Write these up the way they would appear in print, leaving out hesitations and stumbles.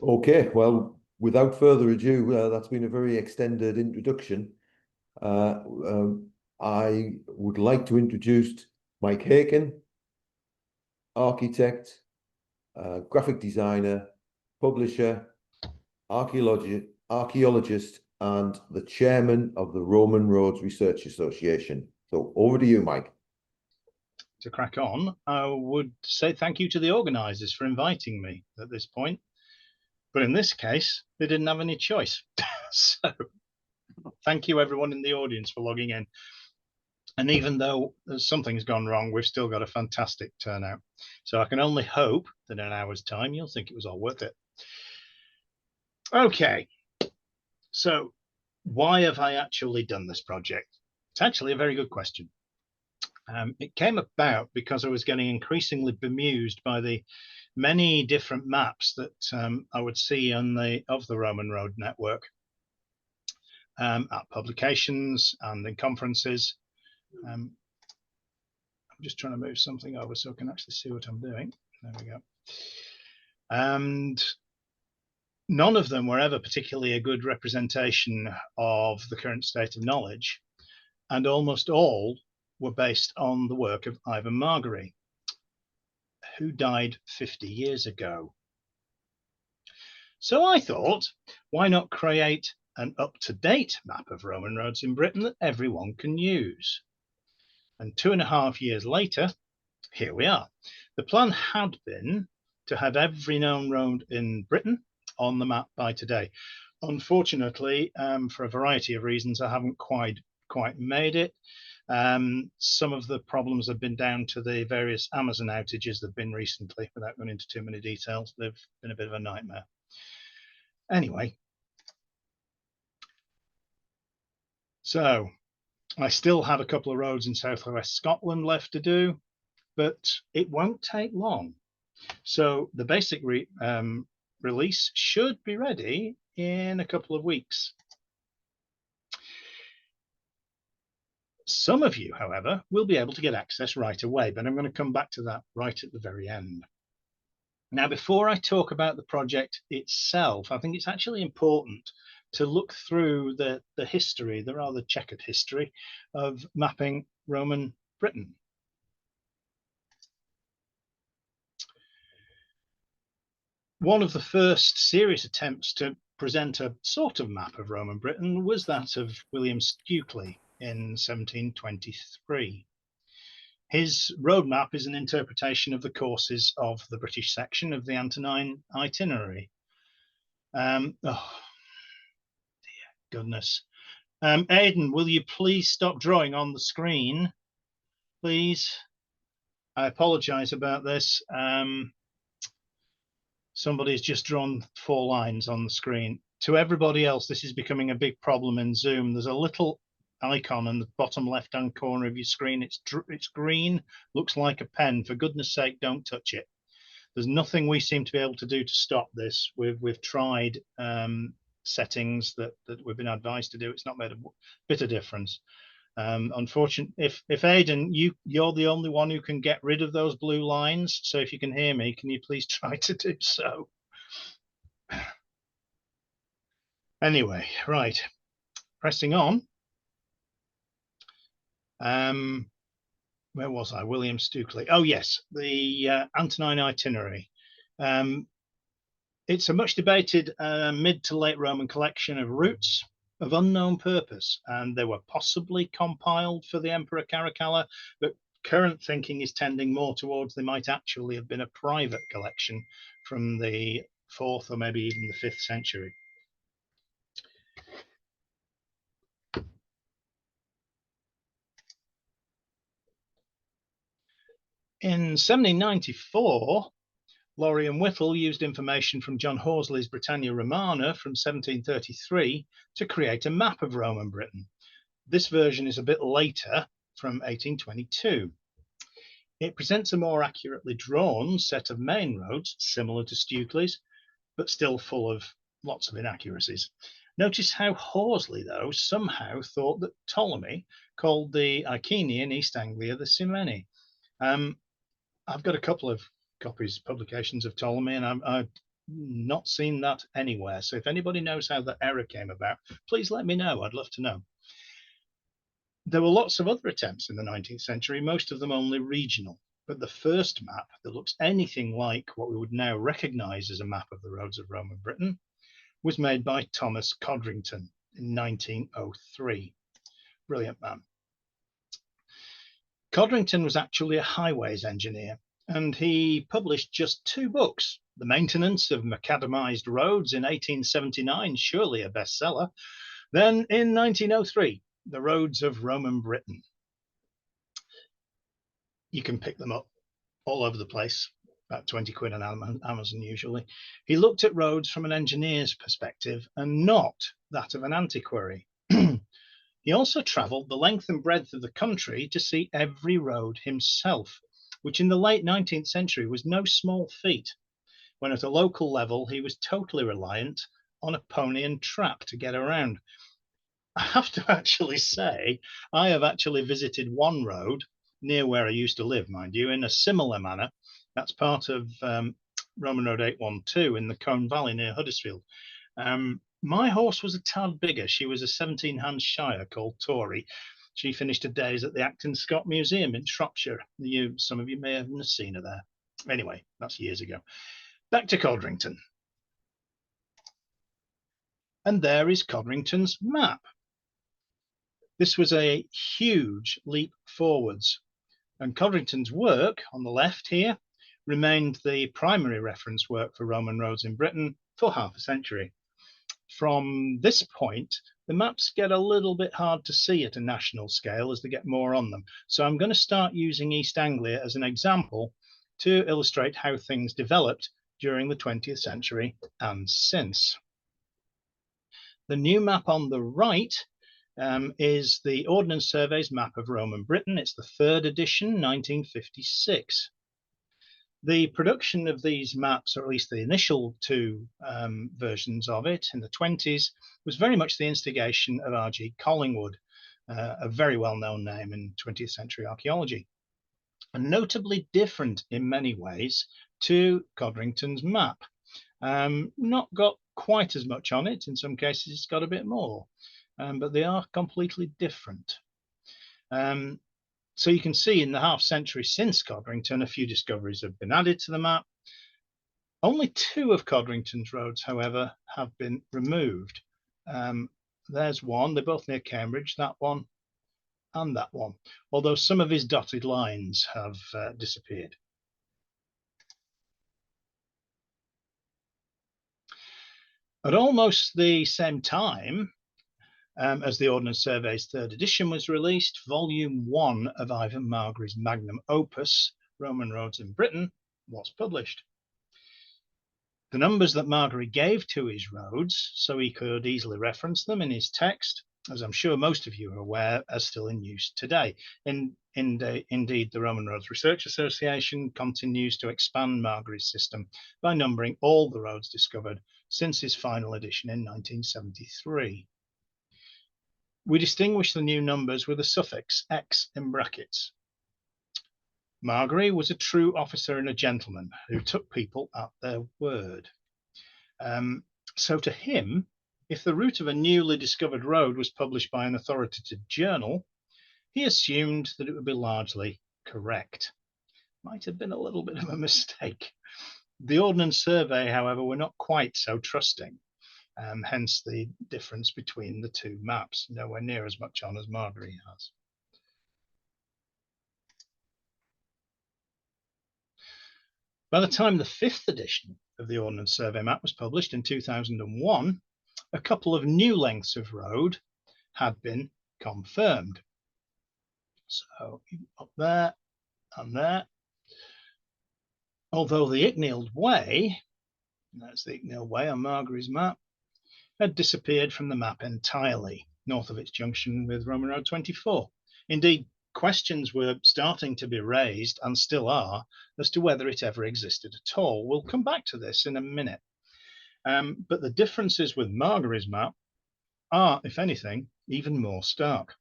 Okay, well, without further ado, that's been a very extended introduction. Uh, I would like to introduce Mike Haken, architect, graphic designer, publisher, archaeologist, and the chairman of the Roman Roads Research Association. So over to you, Mike. To crack on, I would say thank you to the organisers for inviting me at this point. But in this case, they didn't have any choice. So thank you everyone in the audience for logging in. And even though something's gone wrong, we've still got a fantastic turnout. So I can only hope that in an hour's time, you'll think it was all worth it. Okay, so why have I actually done this project? It's actually a very good question. It came about because I was getting increasingly bemused by the many different maps that I would see of the Roman road network at publications and in conferences. I'm just trying to move something over so I can actually see what I'm doing. There we go. And none of them were ever particularly a good representation of the current state of knowledge, and almost all were based on the work of Ivan Margary, who died 50 years ago. So I thought, why not create an up-to-date map of Roman roads in Britain that everyone can use? And 2.5 years later, here we are. The plan had been to have every known road in Britain on the map by today. Unfortunately, for a variety of reasons, I haven't quite made it. Some of the problems have been down to the various Amazon outages that have been recently. Without going into too many details, they've been a bit of a nightmare. Anyway, so I still have a couple of roads in southwest Scotland left to do, but it won't take long. So the basic release should be ready in a couple of weeks. Some of you, however, will be able to get access right away, but I'm going to come back to that right at the very end. Now, before I talk about the project itself, I think it's actually important to look through the history, the rather checkered history of mapping Roman Britain. One of the first serious attempts to present a sort of map of Roman Britain was that of William Stukely in 1723. His roadmap is an interpretation of the courses of the British section of the Antonine itinerary. Oh, dear goodness. Aidan, will you please stop drawing on the screen? Please. I apologize about this. Somebody's just drawn 4 lines on the screen. To everybody else, this is becoming a big problem in Zoom. There's a little icon in the bottom left-hand corner of your screen. It's green, looks like a pen. For goodness sake, don't touch it. There's nothing we seem to be able to do to stop this. We've tried settings that we've been advised to do. It's not made a bit of difference. Unfortunately, if Aidan, you're the only one who can get rid of those blue lines. So if you can hear me, can you please try to do so? Anyway, right, pressing on. Where was I? William Stukely. Oh yes, the Antonine itinerary. It's a much debated mid to late Roman collection of routes of unknown purpose, and they were possibly compiled for the Emperor Caracalla, but current thinking is tending more towards they might actually have been a private collection from the 4th or maybe even the 5th century. In 1794, Laurie and Whittle used information from John Horsley's Britannia Romana from 1733 to create a map of Roman Britain. This version is a bit later, from 1822. It presents a more accurately drawn set of main roads, similar to Stukely's, but still full of lots of inaccuracies. Notice how Horsley, though, somehow thought that Ptolemy called the Iceni in East Anglia the Cimeni. I've got a couple of publications of Ptolemy, and not seen that anywhere. So if anybody knows how that error came about, please let me know. I'd love to know. There were lots of other attempts in the 19th century, most of them only regional. But the first map that looks anything like what we would now recognise as a map of the roads of Roman Britain was made by Thomas Codrington in 1903. Brilliant man. Codrington was actually a highways engineer, and he published just 2 books. The Maintenance of Macadamised Roads in 1879, surely a bestseller. Then in 1903, The Roads of Roman Britain. You can pick them up all over the place, about 20 quid on Amazon usually. He looked at roads from an engineer's perspective and not that of an antiquary. He also travelled the length and breadth of the country to see every road himself, which in the late 19th century was no small feat, when at a local level he was totally reliant on a pony and trap to get around. I have to actually say, I have actually visited one road near where I used to live, mind you, in a similar manner. That's part of Roman Road 812 in the Colne Valley near Huddersfield. My horse was a tad bigger. She was a 17-hand Shire called Tory. She finished her days at the Acton Scott Museum in Shropshire. Some of you may have seen her there. Anyway, that's years ago. Back to Codrington. And there is Codrington's map. This was a huge leap forwards. And Codrington's work on the left here remained the primary reference work for Roman roads in Britain for half a century. From this point, the maps get a little bit hard to see at a national scale as they get more on them. So I'm going to start using East Anglia as an example to illustrate how things developed during the 20th century and since. The new map on the right is the Ordnance Survey's map of Roman Britain. It's the 3rd edition, 1956. The production of these maps, or at least the initial 2 versions of it in the 20s, was very much the instigation of R.G. Collingwood, a very well-known name in 20th century archaeology, and notably different in many ways to Codrington's map. Not got quite as much on it. In some cases, it's got a bit more, but they are completely different. So you can see in the half century since Codrington, a few discoveries have been added to the map. Only 2 of Codrington's roads, however, have been removed. There's one, they're both near Cambridge, that one and that one, although some of his dotted lines have disappeared. At almost the same time as the Ordnance Survey's 3rd edition was released, Volume 1 of Ivan Margary's magnum opus, Roman Roads in Britain, was published. The numbers that Margary gave to his roads, so he could easily reference them in his text, as I'm sure most of you are aware, are still in use today. Indeed, the Roman Roads Research Association continues to expand Margary's system by numbering all the roads discovered since his final edition in 1973. We distinguish the new numbers with a suffix X in brackets. Margary was a true officer and a gentleman who took people at their word. So to him, if the route of a newly discovered road was published by an authoritative journal, he assumed that it would be largely correct. Might have been a little bit of a mistake. The Ordnance Survey, however, were not quite so trusting. Hence the difference between the 2 maps, nowhere near as much on as Margary has. By the time the 5th edition of the Ordnance Survey map was published in 2001, a couple of new lengths of road had been confirmed. So up there and there. Although the Icknield Way, that's the Icknield Way on Margary's map, had disappeared from the map entirely, north of its junction with Roman Road 24. Indeed, questions were starting to be raised, and still are, as to whether it ever existed at all. We'll come back to this in a minute. But the differences with Margary's map are, if anything, even more stark.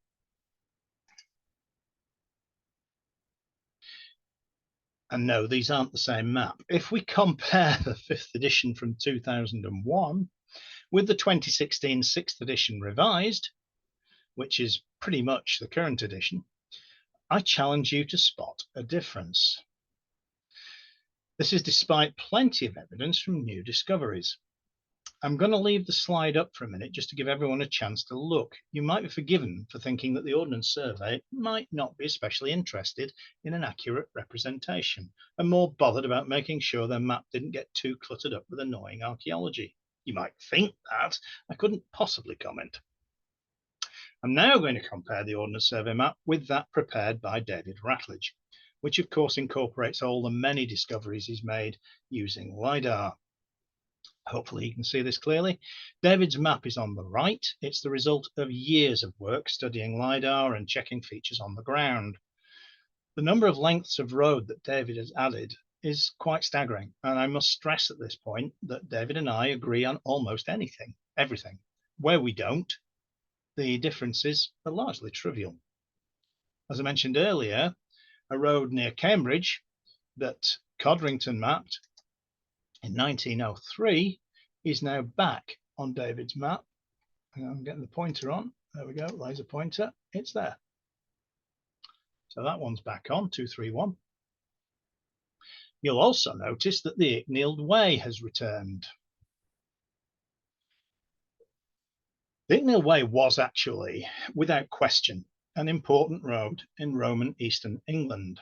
And no, these aren't the same map. If we compare the 5th edition from 2001 with the 2016 6th edition revised, which is pretty much the current edition, I challenge you to spot a difference. This is despite plenty of evidence from new discoveries. I'm going to leave the slide up for a minute just to give everyone a chance to look. You might be forgiven for thinking that the Ordnance Survey might not be especially interested in an accurate representation and more bothered about making sure their map didn't get too cluttered up with annoying archaeology. You might think that. I couldn't possibly comment. I'm now going to compare the Ordnance Survey map with that prepared by David Ratledge, which of course incorporates all the many discoveries he's made using LiDAR. Hopefully you can see this clearly. David's map is on the right. It's the result of years of work studying LiDAR and checking features on the ground. The number of lengths of road that David has added is quite staggering, and I must stress at this point that David and I agree on almost everything. Where we don't, the differences are largely trivial. As I mentioned earlier, a road near Cambridge that Codrington mapped in 1903 is now back on David's map. I'm getting the pointer on. There we go, laser pointer. It's there. So that one's back on, 231. You'll also notice that the Icknield Way has returned. The Icknield Way was actually, without question, an important road in Roman Eastern England.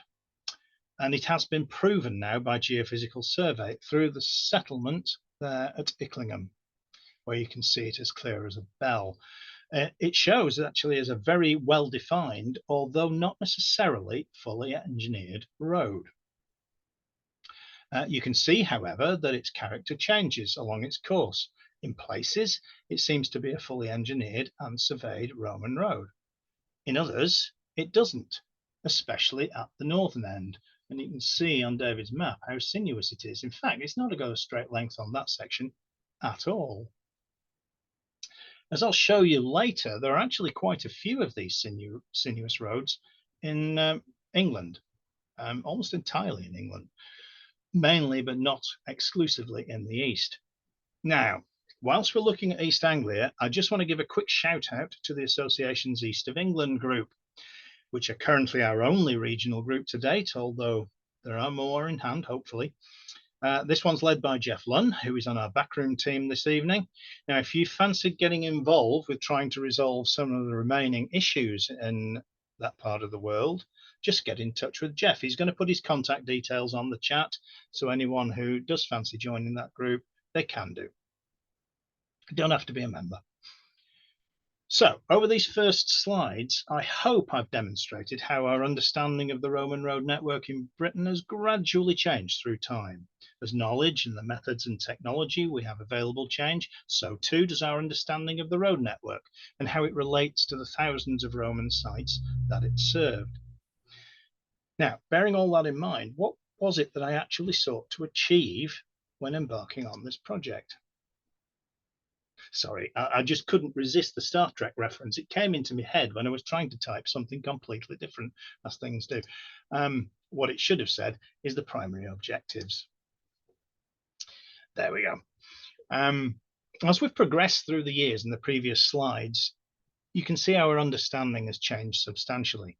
And it has been proven now by geophysical survey through the settlement there at Icklingham, where you can see it as clear as a bell. It shows actually as a very well-defined, although not necessarily fully engineered road. You can see, however, that its character changes along its course. In places, it seems to be a fully engineered and surveyed Roman road. In others, it doesn't, especially at the northern end. And you can see on David's map how sinuous it is. In fact, it's not a straight length on that section at all. As I'll show you later, there are actually quite a few of these sinuous roads in England, almost entirely in England, mainly but not exclusively in the east. Now, whilst we're looking at East Anglia, I just want to give a quick shout out to the Association's East of England group, which are currently our only regional group to date, although there are more in hand, hopefully. This one's led by Jeff Lunn, who is on our backroom team this evening. Now, if you fancied getting involved with trying to resolve some of the remaining issues in that part of the world, just get in touch with Jeff. He's going to put his contact details on the chat, so anyone who does fancy joining that group, they can do. You don't have to be a member. So, over these first slides, I hope I've demonstrated how our understanding of the Roman road network in Britain has gradually changed through time. As knowledge and the methods and technology we have available change, so too does our understanding of the road network and how it relates to the thousands of Roman sites that it served. Now, bearing all that in mind, what was it that I actually sought to achieve when embarking on this project? Sorry, I just couldn't resist the Star Trek reference. It came into my head when I was trying to type something completely different, as things do. What it should have said is the primary objectives. There we go. As we've progressed through the years in the previous slides, you can see our understanding has changed substantially.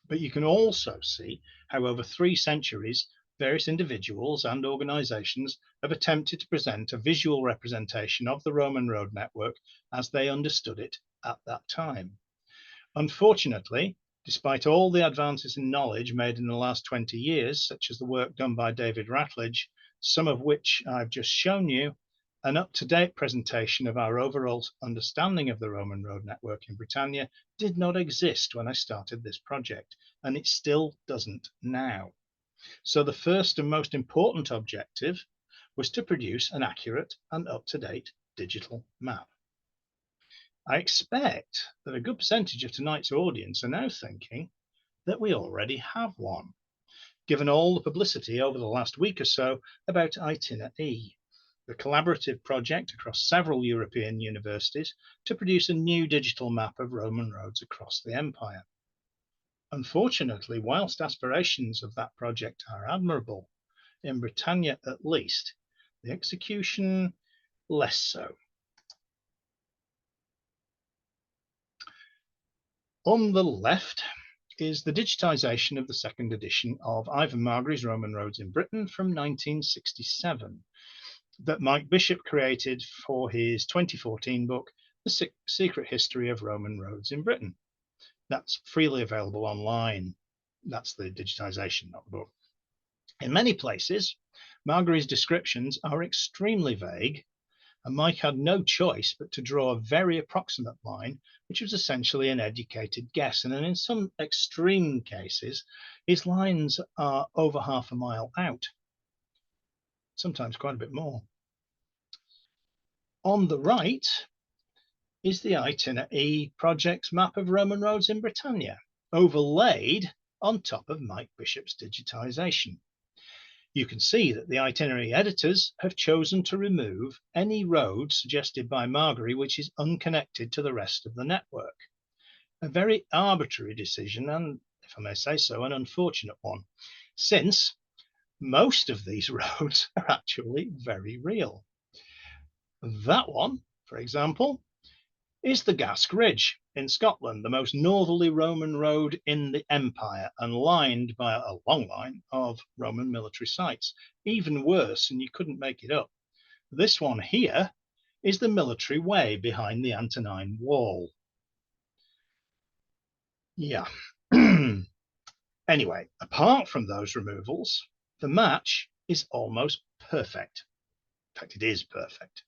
But you can also see how over 3 centuries, various individuals and organizations have attempted to present a visual representation of the Roman road network as they understood it at that time. Unfortunately, despite all the advances in knowledge made in the last 20 years, such as the work done by David Ratledge, some of which I've just shown you, an up-to-date presentation of our overall understanding of the Roman road network in Britannia did not exist when I started this project, and it still doesn't now. So the first and most important objective was to produce an accurate and up-to-date digital map. I expect that a good percentage of tonight's audience are now thinking that we already have one, given all the publicity over the last week or so about Itina-E, the collaborative project across several European universities to produce a new digital map of Roman roads across the empire. Unfortunately, whilst aspirations of that project are admirable, in Britannia at least, the execution less so. On the left is the digitisation of the second edition of Ivan Margary's Roman Roads in Britain from 1967 that Mike Bishop created for his 2014 book, The Secret History of Roman Roads in Britain. That's freely available online. That's the digitisation, not the book. In many places, Margary's descriptions are extremely vague, and Mike had no choice but to draw a very approximate line, which was essentially an educated guess. And in some extreme cases, his lines are over half a mile out, sometimes quite a bit more. On the right is the Itinerary project's map of Roman roads in Britannia, overlaid on top of Mike Bishop's digitisation. You can see that the itinerary editors have chosen to remove any road suggested by Margary which is unconnected to the rest of the network. A very arbitrary decision, and if I may say so, an unfortunate one, since most of these roads are actually very real. That one, for example, is the Gask Ridge in Scotland, the most northerly Roman road in the empire, and lined by a long line of Roman military sites. Even worse, and you couldn't make it up, this one here is the military way behind the Antonine Wall. Yeah. Anyway, apart from those removals, the match is almost perfect. In fact, it is perfect.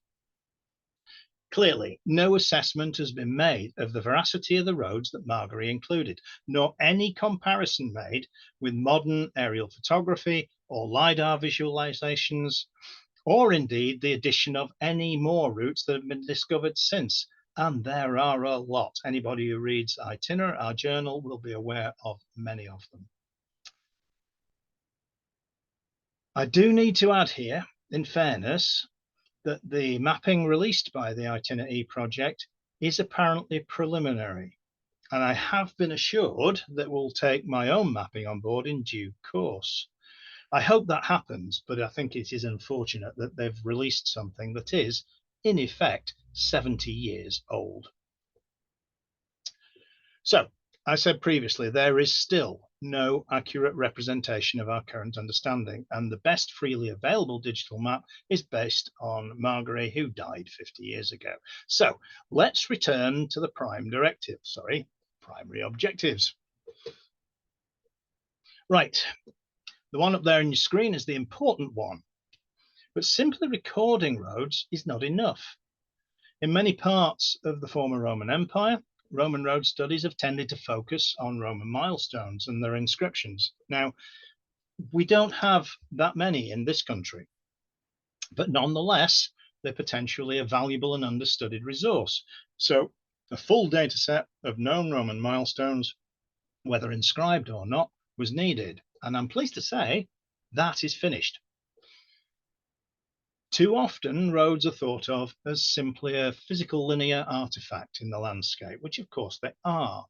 Clearly, no assessment has been made of the veracity of the roads that Margary included, nor any comparison made with modern aerial photography or LiDAR visualizations, or indeed the addition of any more routes that have been discovered since. And there are a lot. Anybody who reads Itinerary, our journal, will be aware of many of them. I do need to add here, in fairness, that the mapping released by the Itinerary project is apparently preliminary, and I have been assured that we'll take my own mapping on board in due course. I hope that happens, but I think it is unfortunate that they've released something that is, in effect, 70 years old. So, I said previously, there is still no accurate representation of our current understanding, and the best freely available digital map is based on Margary, who died 50 years ago. So let's return to the primary objectives. Right, the one up there on your screen is the important one, but simply recording roads is not enough. In many parts of the former Roman Empire, Roman road studies have tended to focus on Roman milestones and their inscriptions. Now, we don't have that many in this country, but nonetheless, they're potentially a valuable and understudied resource. So a full data set of known Roman milestones, whether inscribed or not, was needed. And I'm pleased to say that is finished. Too often, roads are thought of as simply a physical linear artifact in the landscape, which of course they are.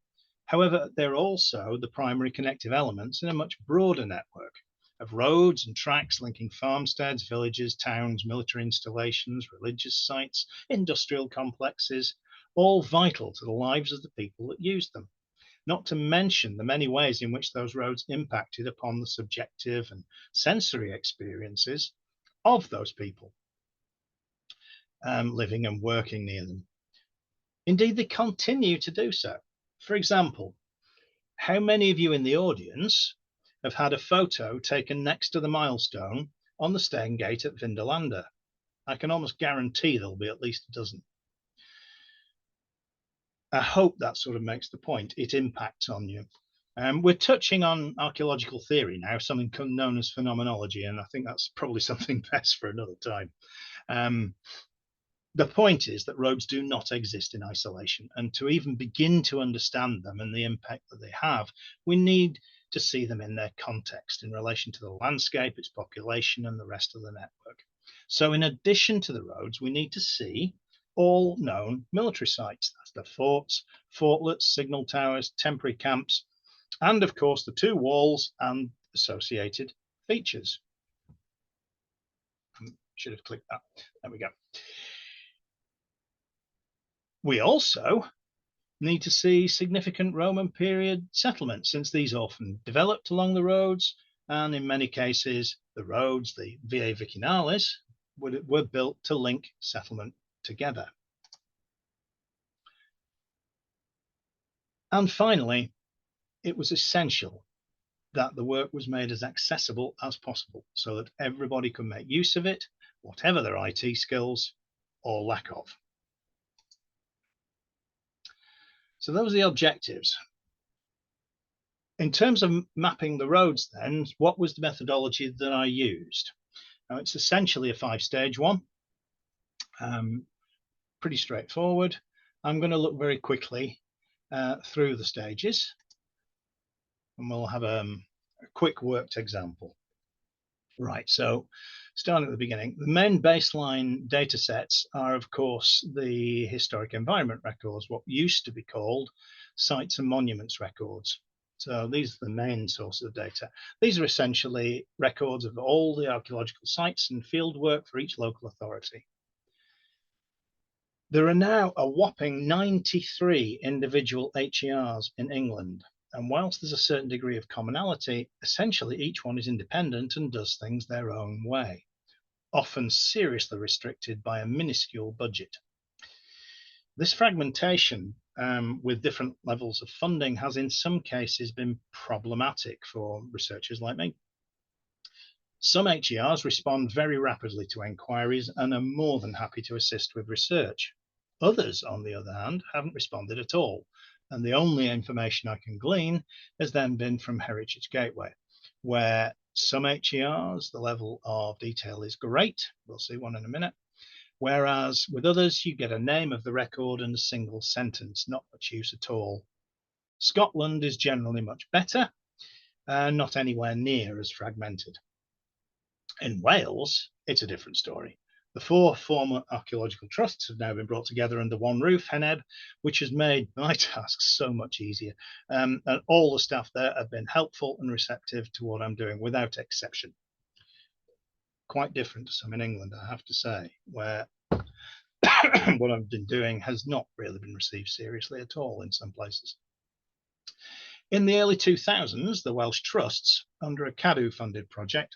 However, they're also the primary connective elements in a much broader network of roads and tracks linking farmsteads, villages, towns, military installations, religious sites, industrial complexes, all vital to the lives of the people that use them. Not to mention the many ways in which those roads impacted upon the subjective and sensory experiences of those people living and working near them. Indeed, they continue to do so. For example, how many of you in the audience have had a photo taken next to the milestone on the Stone Gate at Vindolanda? I can almost guarantee there'll be at least a dozen. I hope that sort of makes the point. It impacts on you. We're touching on archaeological theory now, something known as phenomenology, and I think that's probably something best for another time. The point is that roads do not exist in isolation, and to even begin to understand them and the impact that they have, we need to see them in their context in relation to the landscape, its population, and the rest of the network. So in addition to the roads, we need to see all known military sites. That's the forts, fortlets, signal towers, temporary camps, and of course the two walls and associated features. Should have clicked that. There we go. We also need to see significant Roman period settlements, since these often developed along the roads, and in many cases the roads, the Viae Vicinales, were built to link settlement together. And finally, it was essential that the work was made as accessible as possible so that everybody could make use of it, whatever their IT skills or lack of. So those are the objectives. In terms of mapping the roads then, what was the methodology that I used? Now, it's essentially a 5-stage one, pretty straightforward. I'm going to look very quickly through the stages, and we'll have a quick worked example. Right, so starting at the beginning, the main baseline data sets are, of course, the historic environment records, what used to be called sites and monuments records. So these are the main sources of data. These are essentially records of all the archaeological sites and field work for each local authority. There are now a whopping 93 individual HERs in England. And whilst there's a certain degree of commonality, essentially each one is independent and does things their own way, often seriously restricted by a minuscule budget. This fragmentation with different levels of funding has in some cases been problematic for researchers like me. Some HERs respond very rapidly to enquiries and are more than happy to assist with research. Others, on the other hand, haven't responded at all, and the only information I can glean has then been from Heritage Gateway, where some HERs, the level of detail is great, we'll see one in a minute, whereas with others you get a name of the record and a single sentence, not much use at all. Scotland is generally much better, not anywhere near as fragmented. In Wales, it's a different story. The 4 former archaeological trusts have now been brought together under one roof, Heneb, which has made my task so much easier. And all the staff there have been helpful and receptive to what I'm doing, without exception. Quite different to some in England, I have to say, where what I've been doing has not really been received seriously at all in some places. In the early 2000s, the Welsh trusts, under a CADU-funded project,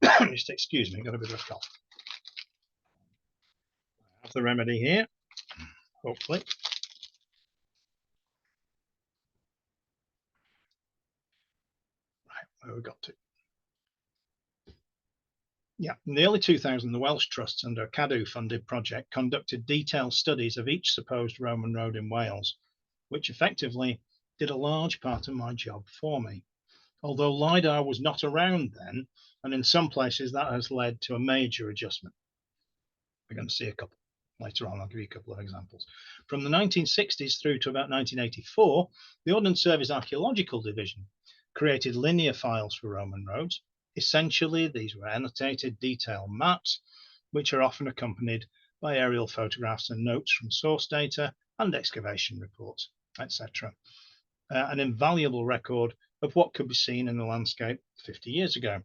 just excuse me, got a bit of a cough. I have the remedy here, hopefully. Right, where we got to. Yeah, in the early 2000s, the Welsh trusts, under a CADU-funded project, conducted detailed studies of each supposed Roman road in Wales, which effectively did a large part of my job for me. Although LiDAR was not around then, and in some places that has led to a major adjustment. We're going to see a couple later on. I'll give you a couple of examples. From the 1960s through to about 1984, the Ordnance Survey's Archaeological Division created linear files for Roman roads. Essentially, these were annotated detailed maps, which are often accompanied by aerial photographs and notes from source data and excavation reports, etc. An invaluable record of what could be seen in the landscape 50 years ago.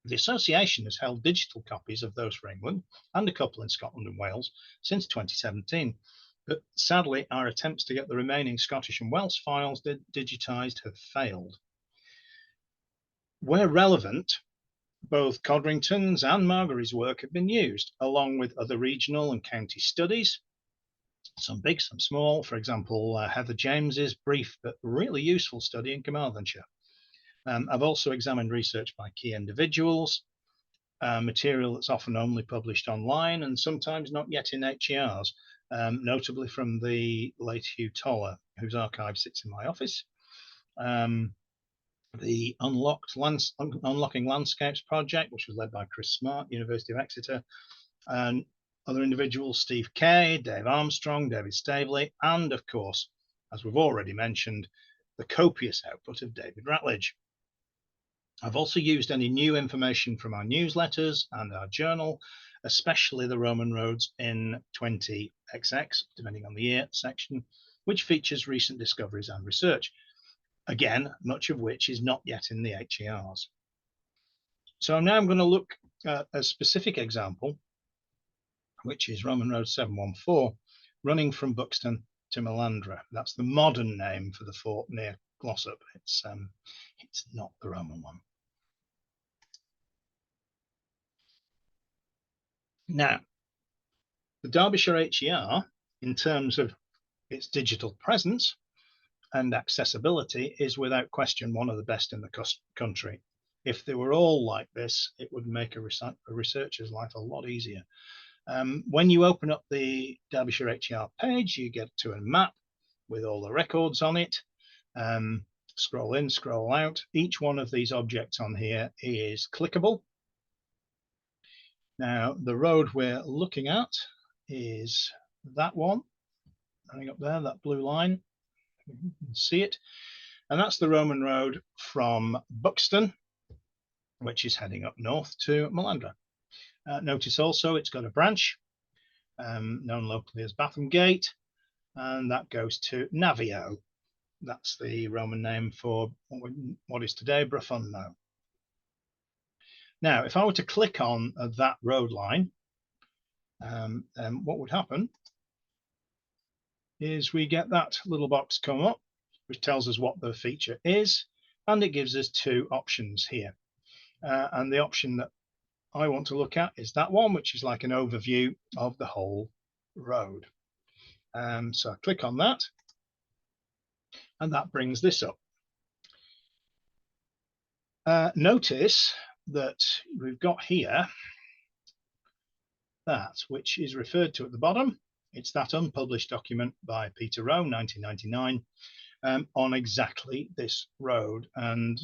The association has held digital copies of those for England and a couple in Scotland and Wales since 2017. But sadly, our attempts to get the remaining Scottish and Welsh files digitised have failed. Where relevant, both Codrington's and Margary's work have been used, along with other regional and county studies, some big, some small. For example, Heather James's brief but really useful study in Carmarthenshire. I've also examined research by key individuals, material that's often only published online and sometimes not yet in HERs, notably from the late Hugh Toller, whose archive sits in my office. The Unlocking Landscapes project, which was led by Chris Smart, University of Exeter, and other individuals, Steve Kay, Dave Armstrong, David Staveley, and of course, as we've already mentioned, the copious output of David Ratledge. I've also used any new information from our newsletters and our journal, especially the Roman roads in 20XX, depending on the year section, which features recent discoveries and research. again, much of which is not yet in the HERs. So now I'm going to look at a specific example, which is Roman Road 714, running from Buxton to Melandra. That's the modern name for the fort near Glossop. It's not the Roman one. Now, the Derbyshire HER, in terms of its digital presence and accessibility, is without question one of the best in the country. If they were all like this, it would make a researcher's life a lot easier. When you open up the Derbyshire HER page, you get to a map with all the records on it. Scroll in, scroll out. Each one of these objects on here is clickable. Now, the road we're looking at is that one, running up there, that blue line. You can see it. And that's the Roman road from Buxton, which is heading up north to Melandra. Notice also it's got a branch, known locally as Batham Gate, and that goes to Navio. That's the Roman name for what is today Profundo. Now, if I were to click on that road line, what would happen is we get that little box come up, which tells us what the feature is, and it gives us two options here. And the option that I want to look at is that one, which is like an overview of the whole road. So I click on that, and that brings this up. Notice that we've got here that which is referred to at the bottom. It's that unpublished document by Peter Rowe, 1999, on exactly this road. And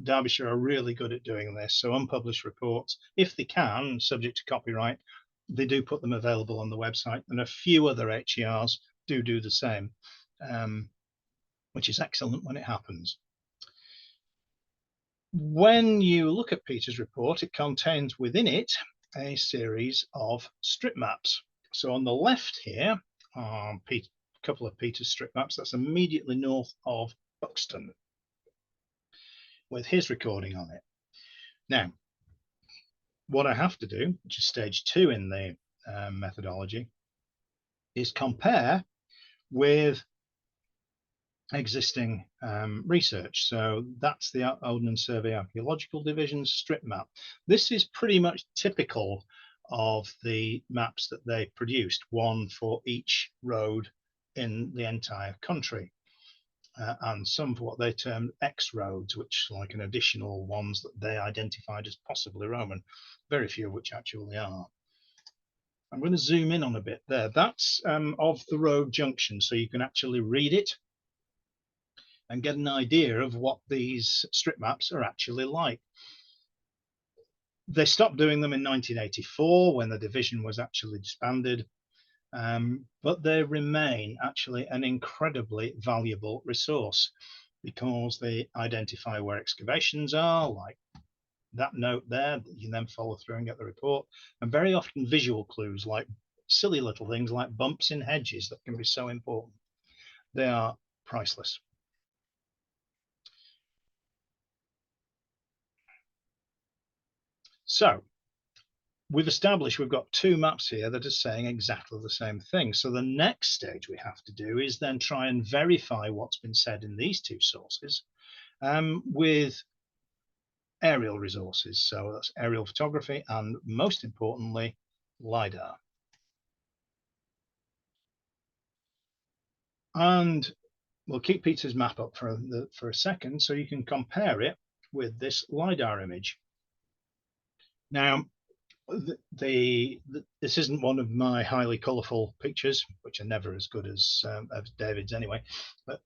Derbyshire are really good at doing this. So unpublished reports, if they can, subject to copyright, they do put them available on the website. And a few other HERs do the same, which is excellent when it happens. When you look at Peter's report, it contains within it a series of strip maps. So on the left here are a couple of Peter's strip maps. That's immediately north of Buxton, with his recording on it. Now, what I have to do, which is stage 2 in the methodology, is compare with existing research. So that's the Ordnance Survey Archaeological Division's strip map. This is pretty much typical of the maps that they produced, one for each road in the entire country. And some for what they termed X roads, which like an additional ones that they identified as possibly Roman, very few of which actually are. I'm going to zoom in on a bit there. That's of the road junction, so you can actually read it and get an idea of what these strip maps are actually like. They stopped doing them in 1984 when the division was actually disbanded. But they remain actually an incredibly valuable resource because they identify where excavations are, like that note there, that you can then follow through and get the report, and very often visual clues like silly little things like bumps in hedges that can be so important. They are priceless. So we've established we've got two maps here that are saying exactly the same thing. So the next stage we have to do is then try and verify what's been said in these two sources with aerial resources. So that's aerial photography and, most importantly, LiDAR. And we'll keep Peter's map up for a second so you can compare it with this LiDAR image. Now, this isn't one of my highly colourful pictures, which are never as good as David's anyway, but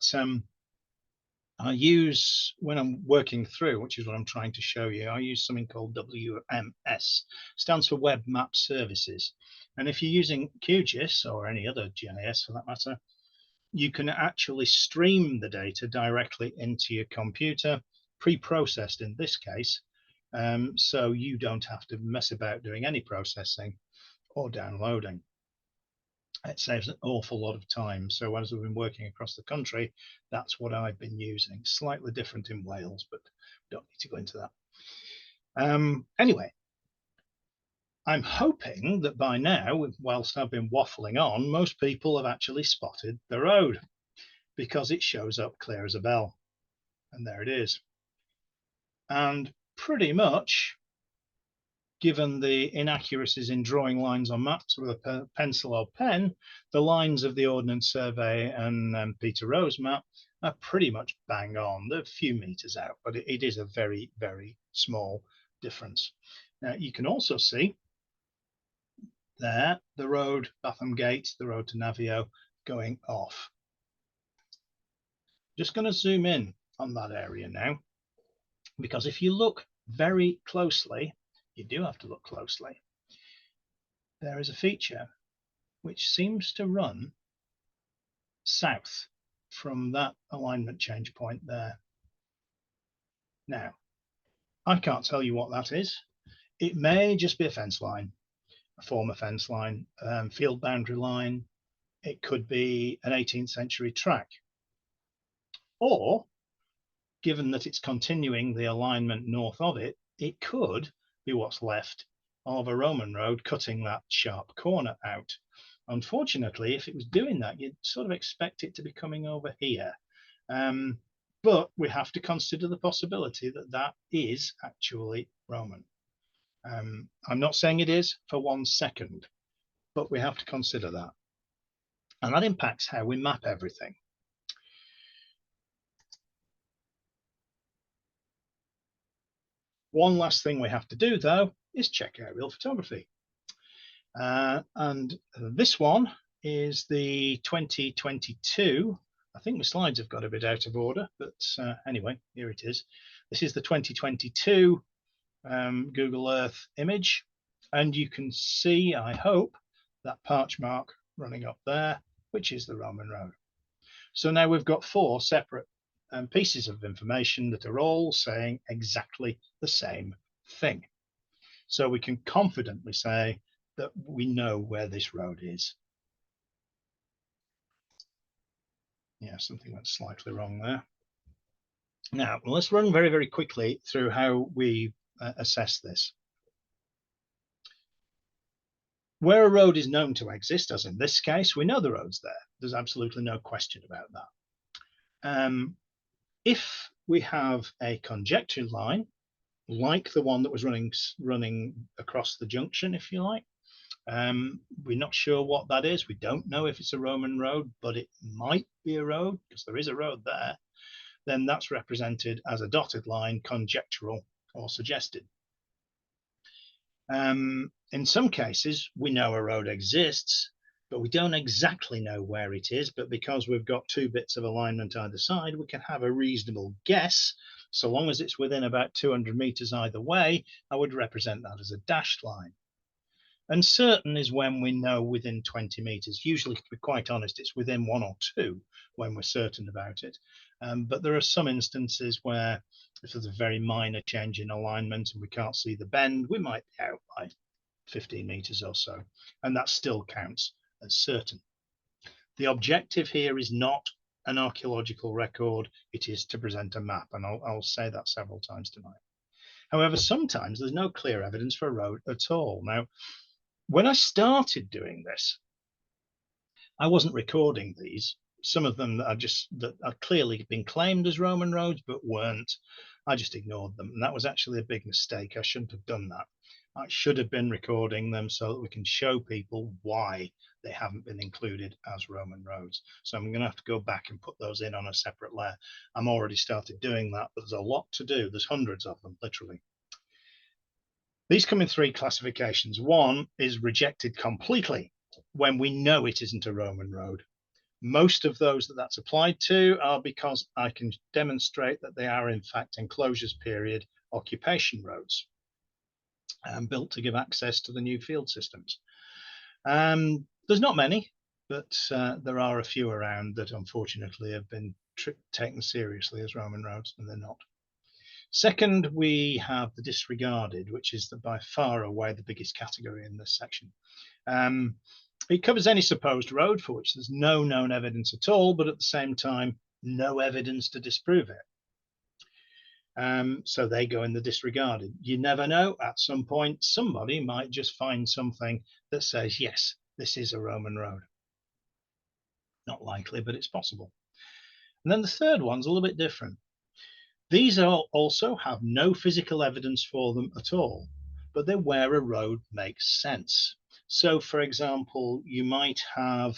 I use, when I'm working through, which is what I'm trying to show you, I use something called WMS, stands for Web Map Services. And if you're using QGIS or any other GIS for that matter, you can actually stream the data directly into your computer, pre-processed in this case, so you don't have to mess about doing any processing or downloading. It saves an awful lot of time. So as we've been working across the country, that's what I've been using. Slightly different in Wales, but don't need to go into that. Anyway, I'm hoping that by now, whilst I've been waffling on, most people have actually spotted the road because it shows up clear as a bell. And there it is. And pretty much, given the inaccuracies in drawing lines on maps with a pencil or pen, the lines of the Ordnance Survey and Peter Rowe's map are pretty much bang on. They're a few meters out, but it is a very, very small difference. Now, you can also see there the road, Batham Gate, the road to Navio going off. Just going to zoom in on that area now, because if you look very closely, you do have to look closely. There is a feature which seems to run south from that alignment change point there. Now, I can't tell you what that is. It may just be a fence line, a former fence line, field boundary line. It could be an 18th century track. Or, given that it's continuing the alignment north of it, it could be what's left of a Roman road cutting that sharp corner out. Unfortunately, if it was doing that, you'd sort of expect it to be coming over here. But we have to consider the possibility that that is actually Roman. I'm not saying it is for 1 second, but we have to consider that. And that impacts how we map everything. One last thing we have to do, though, is check aerial photography. And this one is the 2022. I think my slides have got a bit out of order, but anyway, here it is. This is the 2022 Google Earth image. And you can see, I hope, that parch mark running up there, which is the Roman road. So now we've got 4 separate pieces of information that are all saying exactly the same thing. So we can confidently say that we know where this road is. Yeah, something went slightly wrong there. Now, let's run very, very quickly through how we assess this. Where a road is known to exist, as in this case, we know the road's there. There's absolutely no question about that. If we have a conjectured line, like the one that was running across the junction, if you like, we're not sure what that is. We don't know if it's a Roman road, but it might be a road because there is a road there. Then that's represented as a dotted line, conjectural or suggested. In some cases, we know a road exists, but we don't exactly know where it is. But because we've got 2 bits of alignment either side, we can have a reasonable guess. So long as it's within about 200 meters either way, I would represent that as a dashed line. And certain is when we know within 20 meters. Usually, to be quite honest, it's within 1 or 2 when we're certain about it. But there are some instances where if there's a very minor change in alignment and we can't see the bend, we might be out by 15 meters or so, and that still counts as certain. The objective here is not an archaeological record, it is to present a map, and I'll say that several times tonight. However, sometimes there's no clear evidence for a road at all. Now, when I started doing this, I wasn't recording these. Some of them that are clearly been claimed as Roman roads, but weren't. I just ignored them. And that was actually a big mistake. I shouldn't have done that. I should have been recording them so that we can show people why they haven't been included as Roman roads. So I'm going to have to go back and put those in on a separate layer. I'm already started doing that, but there's a lot to do. There's hundreds of them, literally. These come in 3 classifications. One is rejected completely when we know it isn't a Roman road. Most of those that's applied to are because I can demonstrate that they are in fact enclosures period occupation roads built to give access to the new field systems. There's not many, but there are a few around that unfortunately have been taken seriously as Roman roads, and they're not. Second, we have the disregarded, which is by far away the biggest category in this section. It covers any supposed road for which there's no known evidence at all, but at the same time, no evidence to disprove it. So they go in the disregarded. You never know. At some point, somebody might just find something that says, yes, this is a Roman road. Not likely, but it's possible. And then the third one's a little bit different. These also have no physical evidence for them at all, but they're where a road makes sense. So, for example, you might have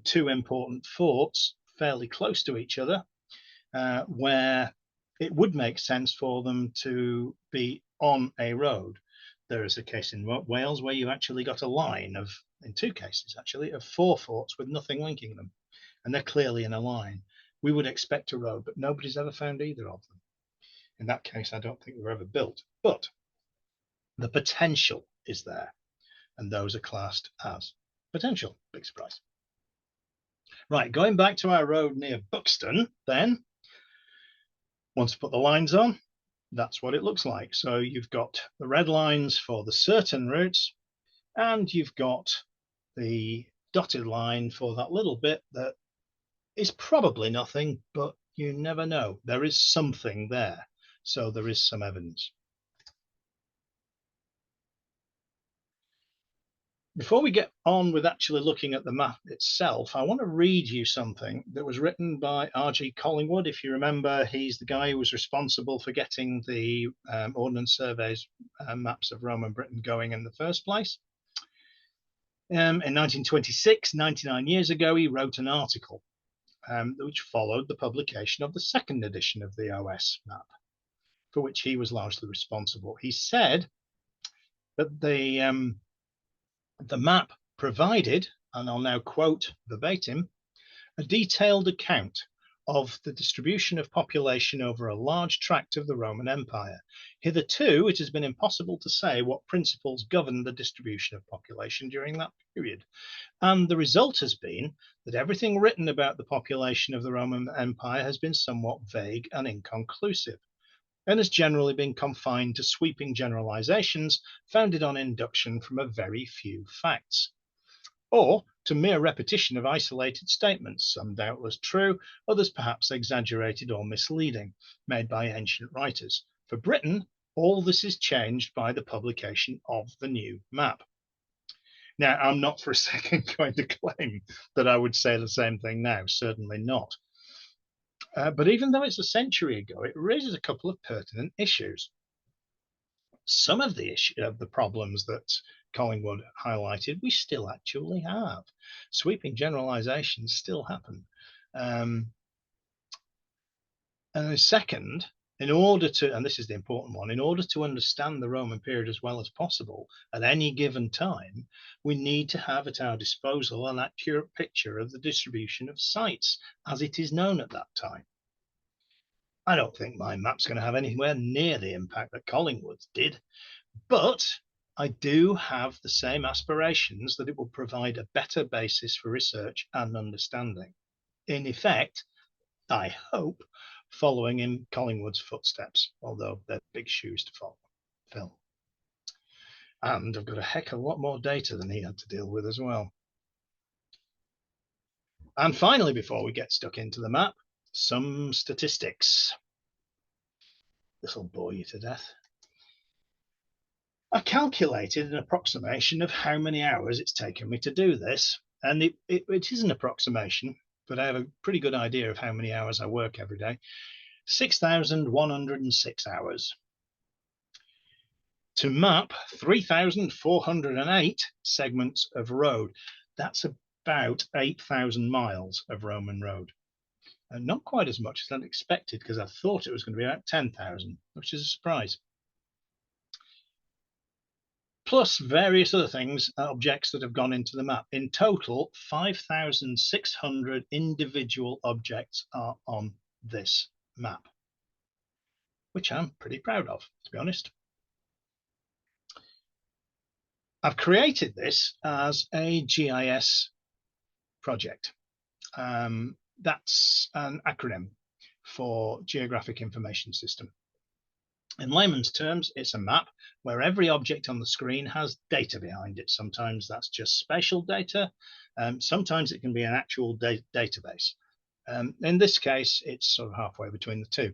two important forts fairly close to each other, where it would make sense for them to be on a road. There is a case in Wales where you actually got a line of, in two cases actually, of 4 forts with nothing linking them, and they're clearly in a line. We would expect a road, but nobody's ever found either of them. In that case, I don't think they were ever built, but the potential is there, and those are classed as potential. Big surprise. Right, going back to our road near Buxton, then, once I put the lines on, that's what it looks like. So you've got the red lines for the certain routes, and you've got the dotted line for that little bit that is probably nothing, but you never know. There is something there. So there is some evidence. Before we get on with actually looking at the map itself, I want to read you something that was written by R.G. Collingwood. If you remember, he's the guy who was responsible for getting the Ordnance Survey's maps of Rome and Britain going in the first place. In 1926, 99 years ago, he wrote an article which followed the publication of the second edition of the OS map, for which he was largely responsible. He said that the map provided, and I'll now quote verbatim, a detailed account of the distribution of population over a large tract of the Roman Empire. Hitherto, it has been impossible to say what principles governed the distribution of population during that period. And the result has been that everything written about the population of the Roman Empire has been somewhat vague and inconclusive, and has generally been confined to sweeping generalizations founded on induction from a very few facts, or to mere repetition of isolated statements, some doubtless true, others perhaps exaggerated or misleading, made by ancient writers. For Britain, all this is changed by the publication of the new map. Now, I'm not for a second going to claim that I would say the same thing now, certainly not. But even though it's a century ago, it raises a couple of pertinent issues. Some of the problems that Collingwood highlighted, we still actually have. Sweeping generalizations still happen. And second, in order to, and this is the important one, in order to understand the Roman period as well as possible at any given time, we need to have at our disposal an accurate picture of the distribution of sites as it is known at that time. I don't think my map's going to have anywhere near the impact that Collingwood's did, but I do have the same aspirations that it will provide a better basis for research and understanding. In effect, I hope, following in Collingwood's footsteps, although they're big shoes to fill. And I've got a heck of a lot more data than he had to deal with as well. And finally, before we get stuck into the map, some statistics. This will bore you to death. I calculated an approximation of how many hours it's taken me to do this, and it is an approximation, but I have a pretty good idea of how many hours I work every day. 6,106 hours. To map 3,408 segments of road. That's about 8,000 miles of Roman road. And not quite as much as I'd expected, because I thought it was going to be about 10,000, which is a surprise. Plus various other things, objects that have gone into the map. In total, 5,600 individual objects are on this map, which I'm pretty proud of, to be honest. I've created this as a GIS project. That's an acronym for Geographic Information System. In layman's terms, it's a map where every object on the screen has data behind it. Sometimes that's just spatial data. Sometimes it can be an actual database. In this case, it's sort of halfway between the two.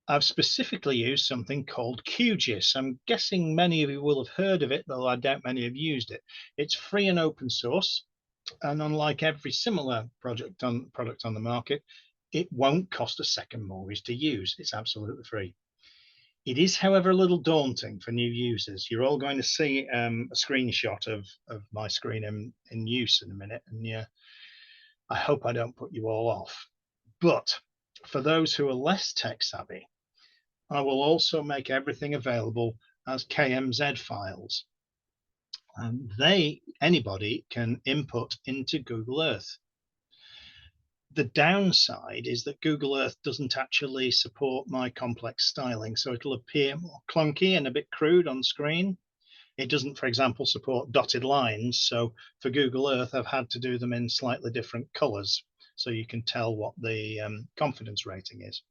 I've specifically used something called QGIS. I'm guessing many of you will have heard of it, though I doubt many have used it. It's free and open source, and unlike every similar product on the market, it won't cost a second mortgage to use. It's absolutely free. It is, however, a little daunting for new users. You're all going to see a screenshot of my screen in use in a minute, and yeah, I hope I don't put you all off. But for those who are less tech savvy, I will also make everything available as KMZ files. And anybody can input into Google Earth. The downside is that Google Earth doesn't actually support my complex styling, so it'll appear more clunky and a bit crude on screen. It doesn't, for example, support dotted lines, so for Google Earth, I've had to do them in slightly different colors, so you can tell what the confidence rating is.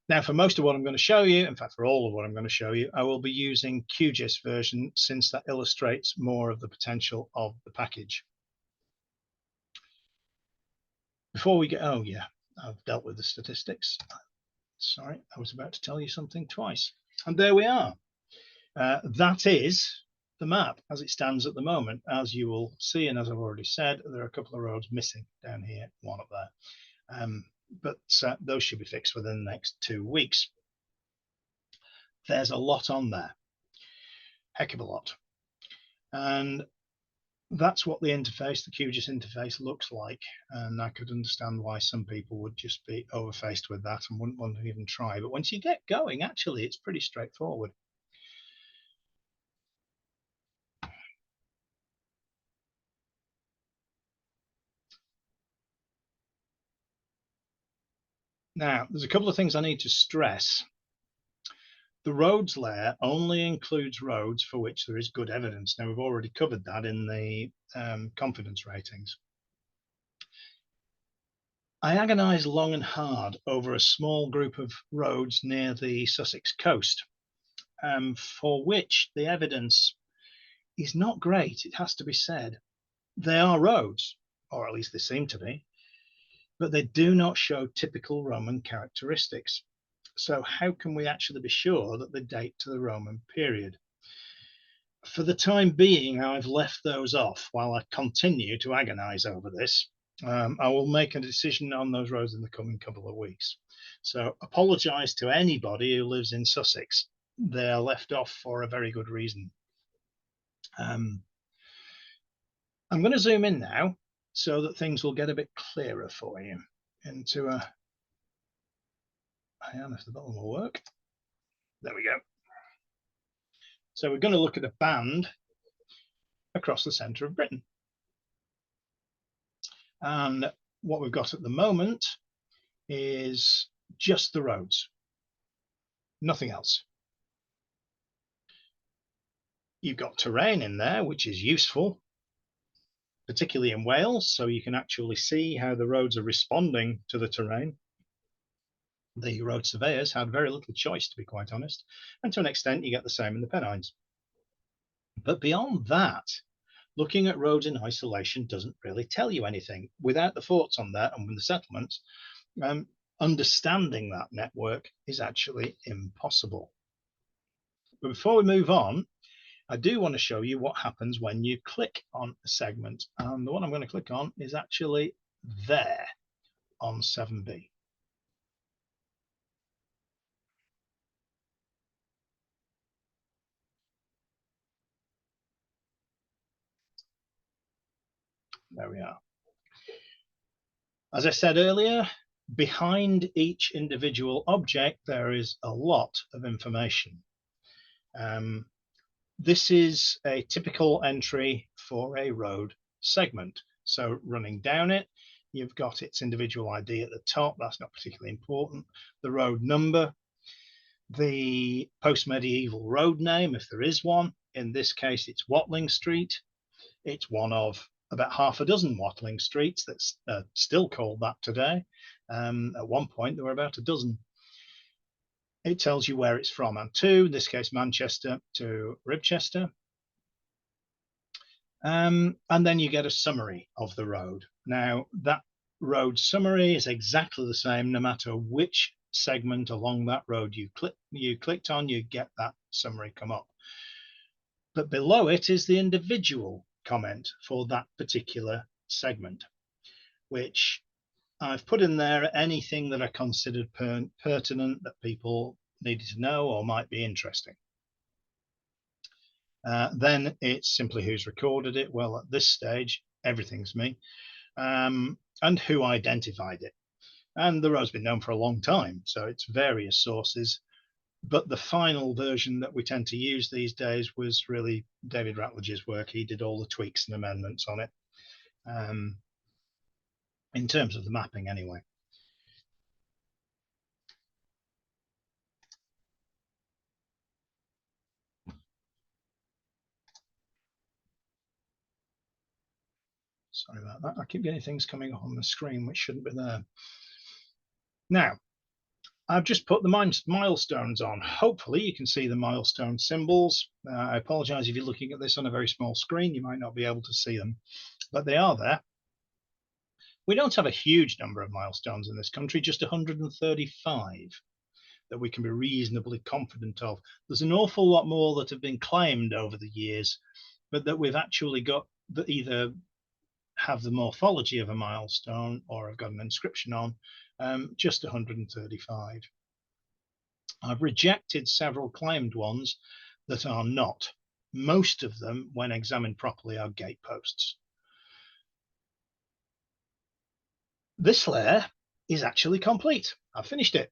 Now, for most of what I'm going to show you, in fact, for all of what I'm going to show you, I will be using QGIS version, since that illustrates more of the potential of the package. Before we get, oh yeah, I've dealt with the statistics. Sorry, I was about to tell you something twice. And there we are. That is the map as it stands at the moment. As you will see, and as I've already said, there are a couple of roads missing down here, one up there. But those should be fixed within the next 2 weeks. There's a lot on there, heck of a lot. And that's what the interface, the QGIS interface, looks like. And I could understand why some people would just be overfaced with that and wouldn't want to even try. But once you get going, actually, it's pretty straightforward. Now, there's a couple of things I need to stress. The roads layer only includes roads for which there is good evidence. Now, we've already covered that in the confidence ratings. I agonised long and hard over a small group of roads near the Sussex coast, for which the evidence is not great, it has to be said. They are roads, or at least they seem to be, but they do not show typical Roman characteristics. So how can we actually be sure that they date to the Roman period? For the time being, I've left those off while I continue to agonize over this. I will make a decision on those roads in the coming couple of weeks. So apologise to anybody who lives in Sussex. They are left off for a very good reason. I'm going to zoom in now so that things will get a bit clearer for you into a... Hang on, if the button will work. There we go. So we're going to look at a band across the centre of Britain. And what we've got at the moment is just the roads, nothing else. You've got terrain in there, which is useful, particularly in Wales, so you can actually see how the roads are responding to the terrain. The road surveyors had very little choice, to be quite honest, and to an extent you get the same in the Pennines. But beyond that, looking at roads in isolation doesn't really tell you anything. Without the forts on there and with the settlements, understanding that network is actually impossible. But before we move on, I do want to show you what happens when you click on a segment. And the one I'm going to click on is actually there on 7B. There we are. As I said earlier, behind each individual object, there is a lot of information. This is a typical entry for a road segment. So running down it, you've got its individual ID at the top. That's not particularly important. The road number, the post-medieval road name, if there is one. In this case, it's Watling Street. It's one of about half a dozen Watling Streets that's still called that today. At one point, there were about a dozen. it tells you where it's from and to, in this case, Manchester to Ribchester. And then you get a summary of the road. Now, that road summary is exactly the same no matter which segment along that road you clicked on, you get that summary come up. But below it is the individual comment for that particular segment, which I've put in there anything that I considered pertinent that people needed to know or might be interesting. Then it's simply who's recorded it. Well, at this stage, everything's me, and who identified it. And the road's been known for a long time, so it's various sources. But the final version that we tend to use these days was really David Ratledge's work. He did all the tweaks and amendments on it, in terms of the mapping anyway. Sorry about that. I keep getting things coming up on the screen which shouldn't be there. Now, I've just put the milestones on. Hopefully you can see the milestone symbols. I apologize if you're looking at this on a very small screen, you might not be able to see them, but they are there. We don't have a huge number of milestones in this country, just 135 that we can be reasonably confident of. There's an awful lot more that have been claimed over the years, but that we've actually got that either have the morphology of a milestone or have got an inscription on, just 135. I've rejected several claimed ones that are not. Most of them, when examined properly, are gateposts. This layer is actually complete. I've finished it.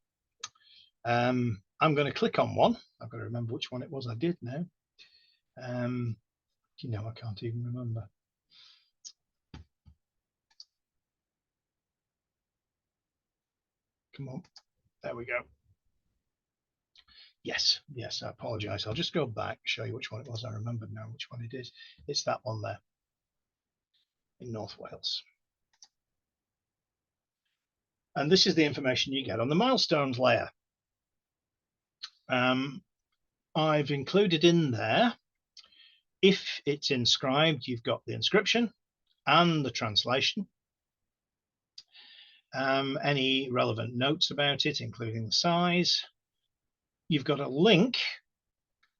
I'm going to click on one. I've got to remember which one it was I did now. You know, I can't even remember. Come on, there we go. Yes, I apologize. I'll just go back, show you which one it was. I remember now which one it is. It's that one there in North Wales. And this is the information you get on the milestones layer. I've included in there, if it's inscribed, you've got the inscription and the translation. Any relevant notes about it, including the size. You've got a link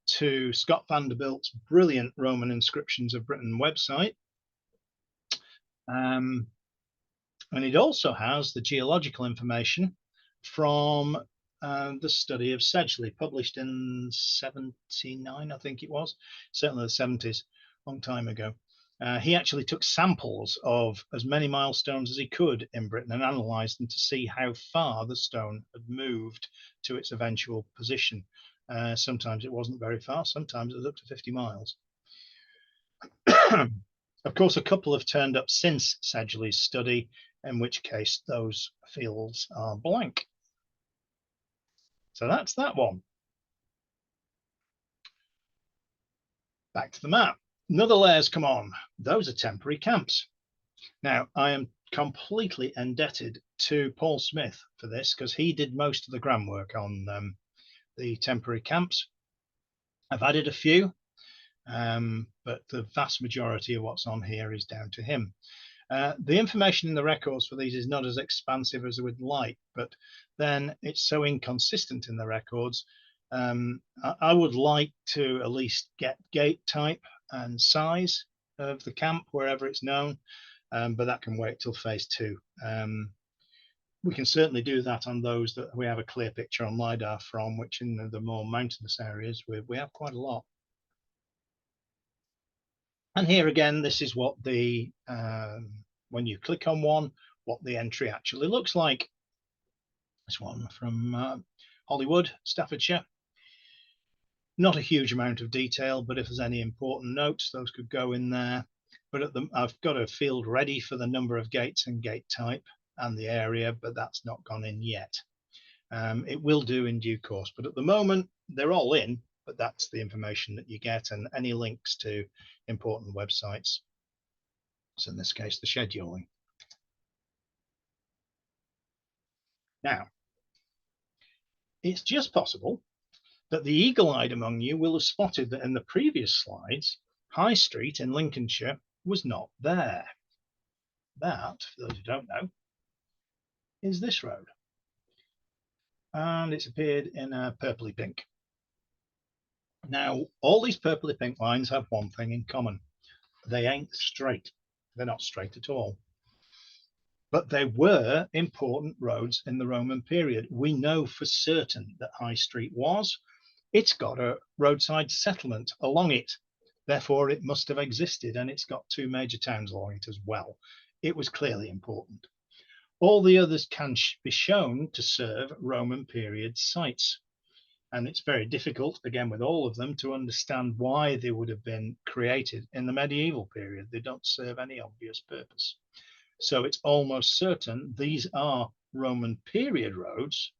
to Scott Vanderbilt's brilliant Roman Inscriptions of Britain website. And it also has the geological information from the study of Sedgley, published in 79, I think it was, certainly the 70s, long time ago. He actually took samples of as many milestones as he could in Britain and analysed them to see how far the stone had moved to its eventual position. Sometimes it wasn't very far, sometimes it was up to 50 miles. Of course, a couple have turned up since Sedgley's study, in which case those fields are blank. So that's that one. Back to the map. Another layer's come on. Those are temporary camps. Now, I am completely indebted to Paul Smith for this because he did most of the groundwork on the temporary camps. I've added a few, but the vast majority of what's on here is down to him. The information in the records for these is not as expansive as I would like, but then it's so inconsistent in the records. I would like to at least get gate type and size of the camp wherever it's known, but that can wait till phase 2. We can certainly do that on those that we have a clear picture on LiDAR from, which in the more mountainous areas we have quite a lot. And here again, this is what the, when you click on one, what the entry actually looks like. This one from Hollywood, Staffordshire. Not a huge amount of detail, but if there's any important notes, those could go in there. But I've got a field ready for the number of gates and gate type and the area, but that's not gone in yet. It will do in due course, but at the moment, they're all in, but that's the information that you get, and any links to important websites. So in this case, the scheduling. Now, It's just possible that the eagle-eyed among you will have spotted that in the previous slides, High Street in Lincolnshire was not there. That, for those who don't know, is this road. And it's appeared in a purpley pink. Now, all these purpley pink lines have one thing in common. They ain't straight. They're not straight at all. But they were important roads in the Roman period. We know for certain that High Street was. It's got a roadside settlement along it. Therefore, it must have existed, and it's got two major towns along it as well. It was clearly important. All the others can be shown to serve Roman period sites. And it's very difficult, again, with all of them, to understand why they would have been created in the medieval period. They don't serve any obvious purpose. So it's almost certain these are Roman period roads.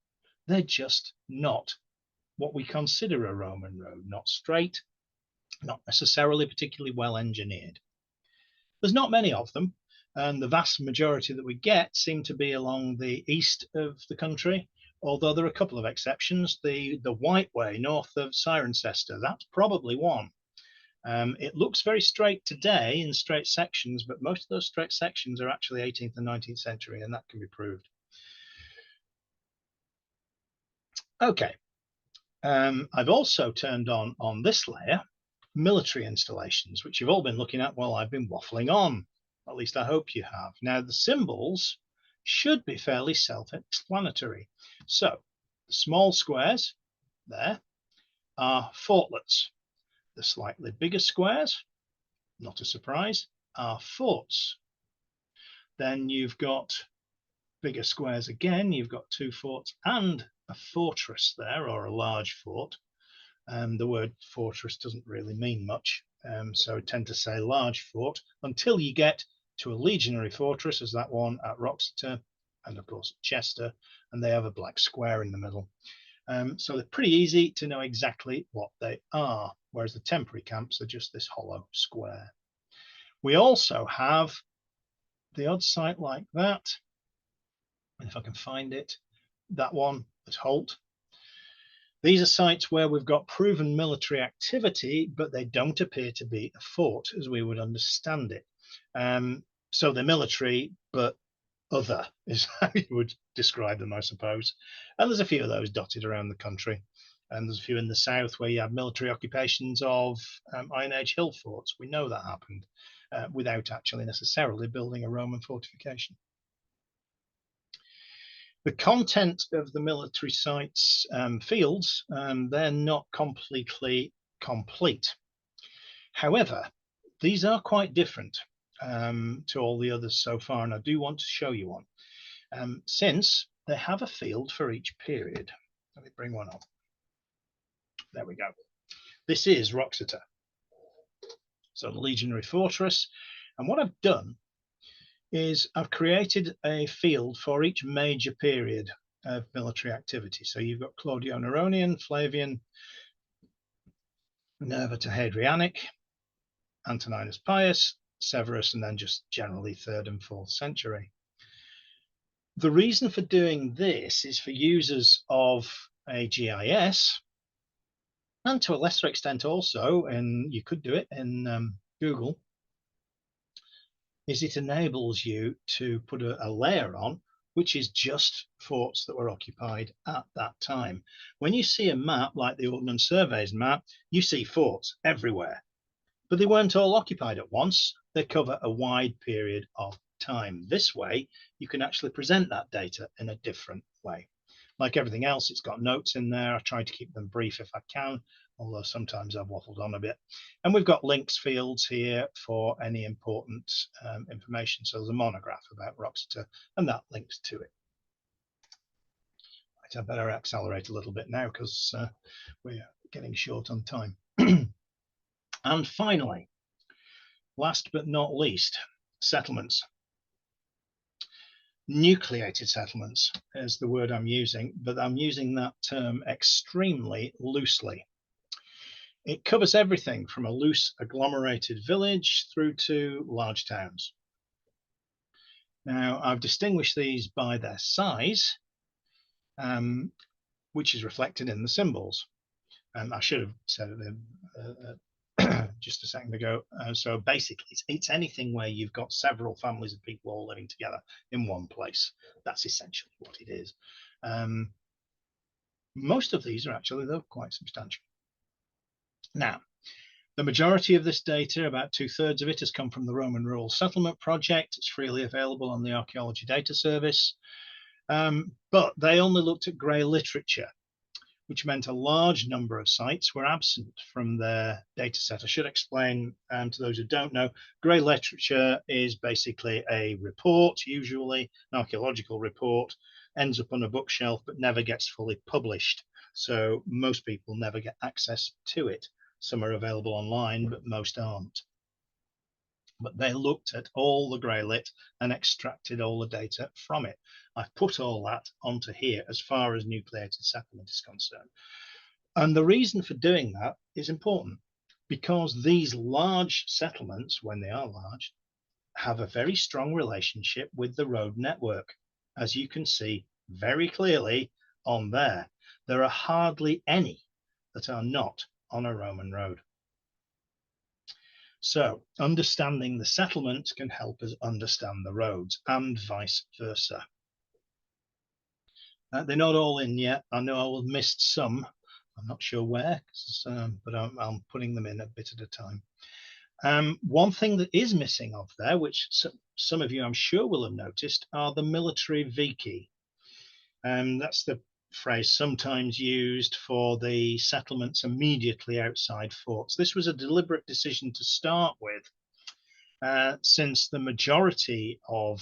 They're just not what we consider a Roman road, not straight, not necessarily particularly well engineered. There's not many of them, and the vast majority that we get seem to be along the east of the country, although there are a couple of exceptions. The White Way north of Cirencester, that's probably one. It looks very straight today in straight sections, but most of those straight sections are actually 18th and 19th century, and that can be proved. Okay, I've also turned on this layer military installations, which you've all been looking at while I've been waffling on. At least I hope you have. Now, the symbols should be fairly self-explanatory. So, the small squares there are fortlets. The slightly bigger squares, not a surprise, are forts. Then you've got bigger squares again. You've got two forts and a fortress there, or a large fort. The word fortress doesn't really mean much, so I tend to say large fort until you get to a legionary fortress, as that one at Wroxeter, and of course Chester, and they have a black square in the middle. So they're pretty easy to know exactly what they are, whereas the temporary camps are just this hollow square. We also have the odd site like that, and if I can find it, that one at Holt. These are sites where we've got proven military activity, but they don't appear to be a fort as we would understand it. So they're military, but other is how you would describe them, I suppose. And there's a few of those dotted around the country. And there's a few in the south where you have military occupations of Iron Age hill forts. We know that happened without actually necessarily building a Roman fortification. The content of the military sites fields, they're not completely complete. However, these are quite different to all the others so far, and I do want to show you one, since they have a field for each period. Let me bring one up. There we go. This is Wroxeter, so the legionary fortress, and what I've done is I've created a field for each major period of military activity. So you've got Claudio-Neronian, Flavian, Nerva to Hadrianic, Antoninus Pius, Severus, and then just generally 3rd and 4th century. The reason for doing this is for users of a GIS, and to a lesser extent also, and you could do it in Google, is it enables you to put a layer on which is just forts that were occupied at that time. When you see a map like the Ordnance Survey's map, you see forts everywhere, but they weren't all occupied at once. They cover a wide period of time. This way, you can actually present that data in a different way. Like everything else, it's got notes in there. I try to keep them brief if I can, although sometimes I've waffled on a bit. And we've got links fields here for any important information. So there's a monograph about Wroxeter, and that links to it. Right, I better accelerate a little bit now because we're getting short on time. And finally, last but not least, settlements. Nucleated settlements is the word I'm using, but I'm using that term extremely loosely. It covers everything from a loose agglomerated village through to large towns. Now, I've distinguished these by their size. which is reflected in the symbols. I should have said it just a second ago. So basically, it's anything where you've got several families of people all living together in one place. That's essentially what it is. Most of these are actually, though, quite substantial. Now, the majority of this data, about 2/3 of it, has come from the Roman Rural Settlement Project. It's freely available on the Archaeology Data Service. But they only looked at grey literature, which meant a large number of sites were absent from their data set. I should explain to those who don't know, grey literature is basically a report, usually an archaeological report, ends up on a bookshelf but never gets fully published. So most people never get access to it. Some are available online, but most aren't. But they looked at all the grey lit and extracted all the data from it. I've put all that onto here as far as nucleated settlement is concerned. And the reason for doing that is important, because these large settlements, when they are large, have a very strong relationship with the road network. As you can see very clearly on there, there are hardly any that are not on a Roman road. So understanding the settlement can help us understand the roads, and vice versa. They're not all in yet. I know I will have missed some. I'm not sure where, but I'm putting them in a bit at a time. One thing that is missing off there, which some of you I'm sure will have noticed, are the military vici. That's the phrase sometimes used for the settlements immediately outside forts. This was a deliberate decision to start with, since the majority of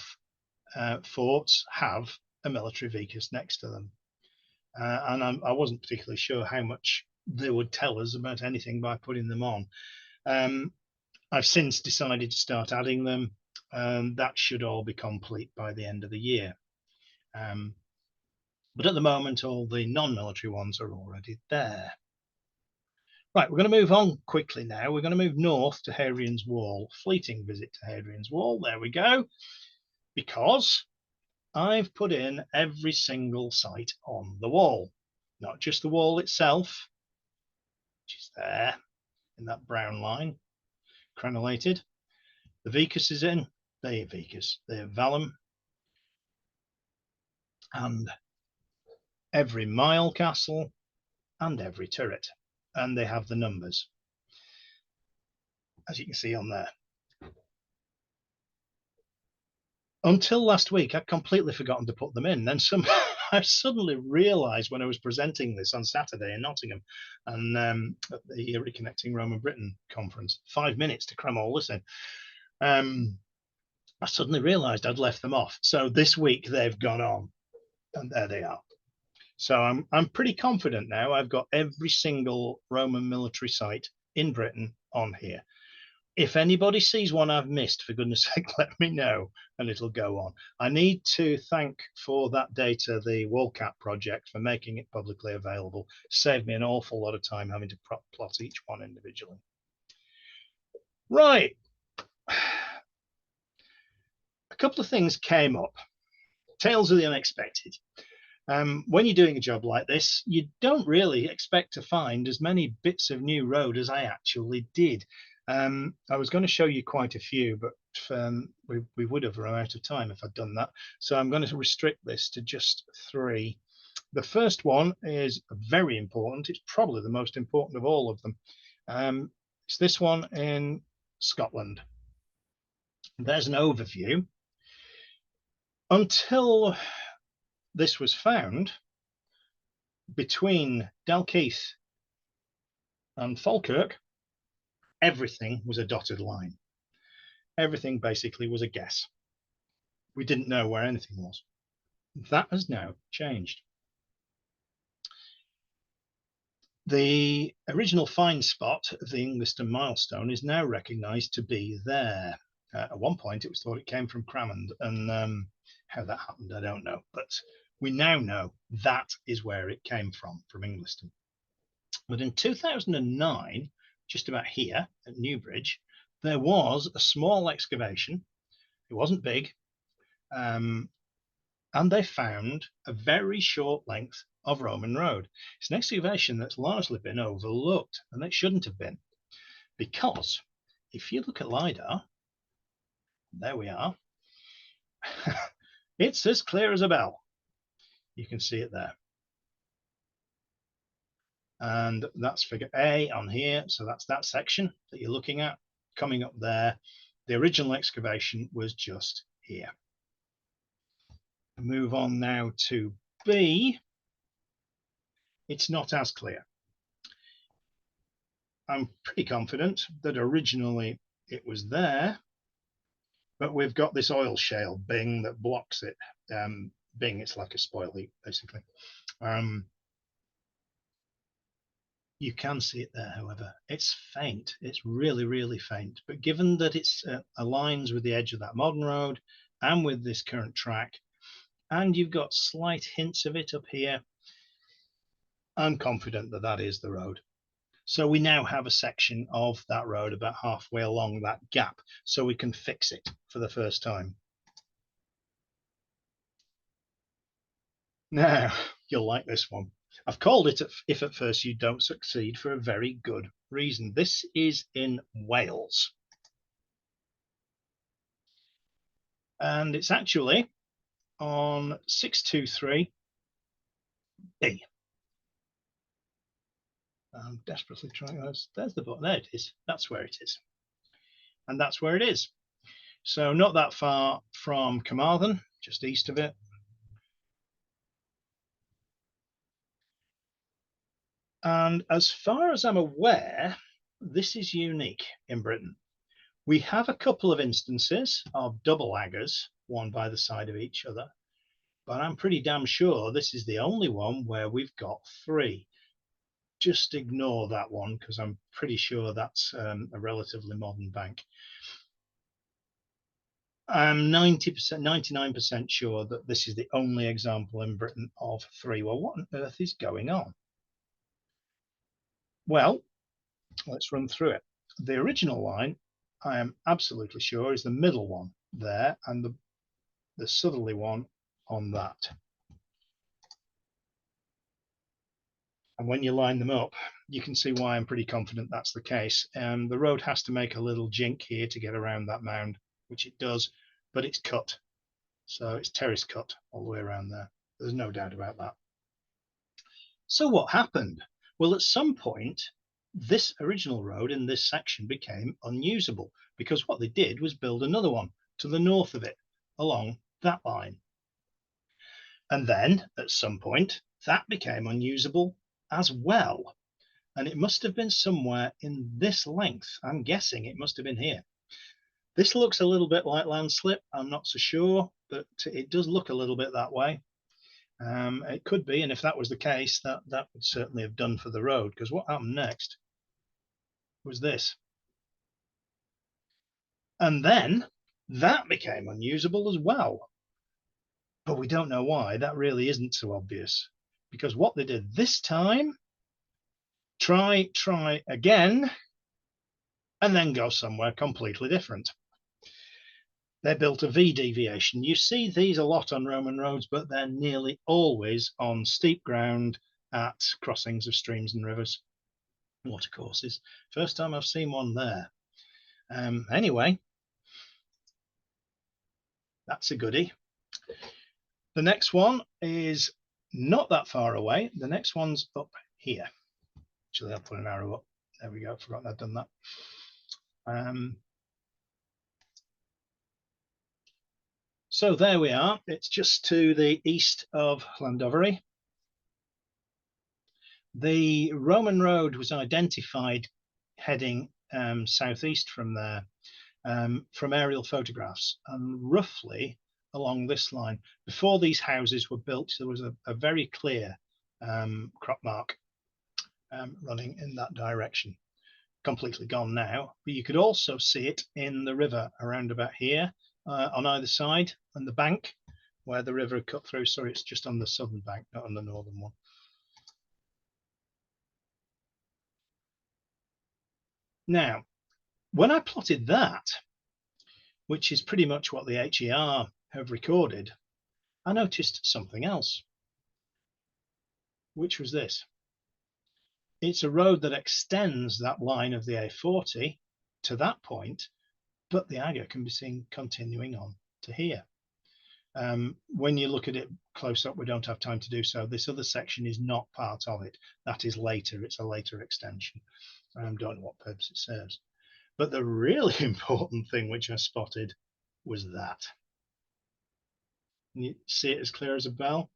forts have a military vicus next to them. And I wasn't particularly sure how much they would tell us about anything by putting them on. I've since decided to start adding them. That should all be complete by the end of the year. But at the moment, all the non-military ones are already there. Right, we're going to move on quickly now. We're going to move north to Hadrian's Wall. Fleeting visit to Hadrian's Wall. There we go. Because I've put in every single site on the wall, not just the wall itself, which is there in that brown line, crenellated. The vicus is in, the vallum, and every mile castle and every turret, and they have the numbers, as you can see on there. Until last week, I'd completely forgotten to put them in. Then I suddenly realised when I was presenting this on Saturday in Nottingham and at the Reconnecting Roman Britain conference, 5 minutes to cram all this in. I suddenly realised I'd left them off. So this week they've gone on, and there they are. So I'm pretty confident now. I've got every single Roman military site in Britain on here. If anybody sees one I've missed, for goodness sake, let me know and it'll go on. I need to thank for that data the WallCat project for making it publicly available. Saved me an awful lot of time having to plot each one individually. Right. A couple of things came up. Tales of the unexpected. When you're doing a job like this, you don't really expect to find as many bits of new road as I actually did. I was going to show you quite a few, but we would have run out of time if I'd done that. So I'm going to restrict this to just 3. The first one is very important. It's probably the most important of all of them. It's this one in Scotland. There's an overview. Until this was found, between Dalkeith and Falkirk, everything was a dotted line. Everything basically was a guess. We didn't know where anything was. That has now changed. The original find spot of the Ingliston milestone is now recognised to be there. At one point, it was thought it came from Cramond, and how that happened, I don't know. But we now know that is where it came from Ingliston. But in 2009, just about here at Newbridge, there was a small excavation. It wasn't big. And they found a very short length of Roman road. It's an excavation that's largely been overlooked, and it shouldn't have been, because if you look at LiDAR, there we are, it's as clear as a bell. You can see it there. And that's figure A on here. So that's that section that you're looking at coming up there. The original excavation was just here. Move on now to B. It's not as clear. I'm pretty confident that originally it was there, but we've got this oil shale Bing that blocks it. Bing, it's like a spoil heap, basically. You can see it there, however. It's faint. It's really, really faint. But given that it's aligns with the edge of that modern road and with this current track, and you've got slight hints of it up here, I'm confident that that is the road. So we now have a section of that road about halfway along that gap, so we can fix it for the first time. Now, you'll like this one. I've called it If at First You Don't Succeed for a very good reason. This is in Wales. And it's actually on 623B. I'm desperately trying. There's the button. There it is. That's where it is. And that's where it is. So not that far from Carmarthen, just east of it. And as far as I'm aware, this is unique in Britain. We have a couple of instances of double aggers, one by the side of each other, but I'm pretty damn sure this is the only one where we've got three. Just ignore that one because I'm pretty sure that's a relatively modern bank. I'm 90%, 99% sure that this is the only example in Britain of three. Well, what on earth is going on? Well, let's run through it. The original line, I am absolutely sure, is the middle one there, and the southerly one on that. And when you line them up, you can see why I'm pretty confident that's the case. The road has to make a little jink here to get around that mound, which it does, but it's cut. So it's terrace cut all the way around there. There's no doubt about that. So what happened? Well, at some point, this original road in this section became unusable because what they did was build another one to the north of it along that line. And then at some point, that became unusable as well. And it must have been somewhere in this length. I'm guessing it must have been here. This looks a little bit like landslip. I'm not so sure, but it does look a little bit that way. It could be, and if that was the case, that would certainly have done for the road, because what happened next was this. And then that became unusable as well. But we don't know why. That really isn't so obvious, because what they did this time, try again, and then go somewhere completely different. They built a V deviation. You see these a lot on Roman roads, but they're nearly always on steep ground at crossings of streams and rivers, watercourses. First time I've seen one there. Anyway, that's a goodie. The next one is not that far away. The next one's up here. Actually, I'll put an arrow up. There we go. Forgot I'd done that. So there we are. It's just to the east of Llandovery. The Roman road was identified heading southeast from there from aerial photographs, and roughly along this line. Before these houses were built, there was a very clear crop mark running in that direction. Completely gone now, but you could also see it in the river around about here on either side, and the bank where the river cut through. Sorry, it's just on the southern bank, not on the northern one. Now, when I plotted that, which is pretty much what the HER have recorded, I noticed something else. which was this. It's a road that extends that line of the A40 to that point, but the Agger can be seen continuing on to here. When you look at it close up, we don't have time to do so. This other section is not part of it. That is later. It's a later extension. I don't know what purpose it serves. But the really important thing which I spotted was that. And you see it as clear as a bell?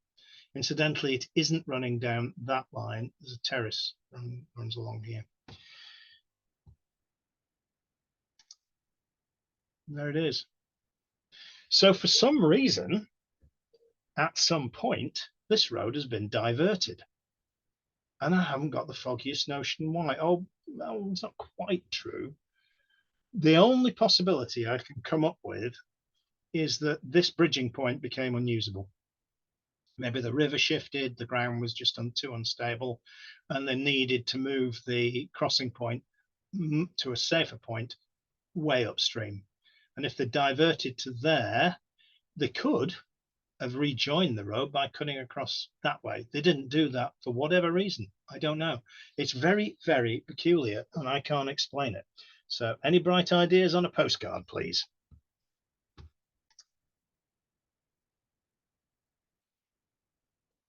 Incidentally, it isn't running down that line. There's a terrace runs along here. There it is. So for some reason, at some point, this road has been diverted. And I haven't got the foggiest notion why. Oh, no, it's not quite true. The only possibility I can come up with is that this bridging point became unusable. Maybe the river shifted, the ground was just too unstable, and they needed to move the crossing point to a safer point way upstream. And if they diverted to there, they could have rejoined the road by cutting across that way. They didn't do that for whatever reason. I don't know. It's very, very peculiar, and I can't explain it. So any bright ideas on a postcard, please?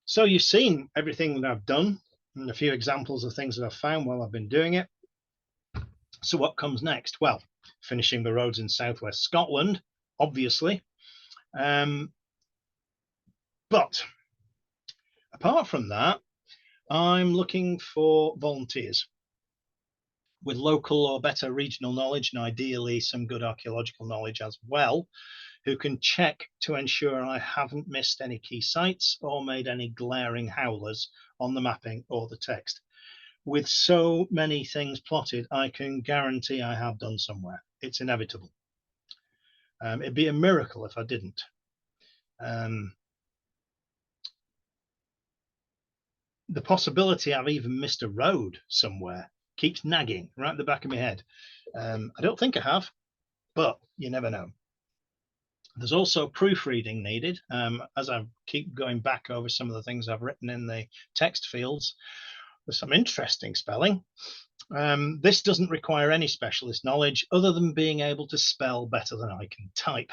So you've seen everything that I've done and a few examples of things that I've found while I've been doing it. So what comes next? Well, finishing the roads in southwest Scotland, obviously. But apart from that, I'm looking for volunteers with local or better regional knowledge, and ideally some good archaeological knowledge as well, who can check to ensure I haven't missed any key sites or made any glaring howlers on the mapping or the text. With so many things plotted, I can guarantee I have done somewhere. It's inevitable. It'd be a miracle if I didn't. The possibility I've even missed a road somewhere keeps nagging right at the back of my head. I don't think I have, but you never know. There's also proofreading needed. As I keep going back over some of the things I've written in the text fields, there's some interesting spelling. This doesn't require any specialist knowledge other than being able to spell better than I can type.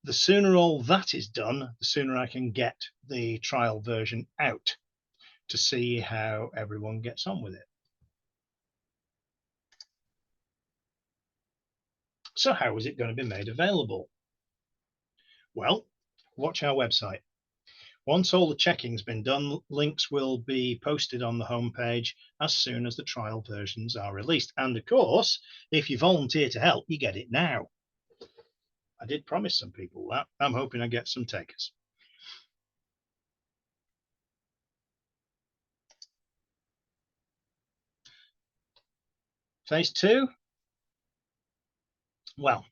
The sooner all that is done, the sooner I can get the trial version out to see how everyone gets on with it. So how is it going to be made available? Well, watch our website. Once all the checking's been done, links will be posted on the homepage as soon as the trial versions are released. And of course, if you volunteer to help, you get it now. I did promise some people that. I'm hoping I get some takers. Phase 2. Well,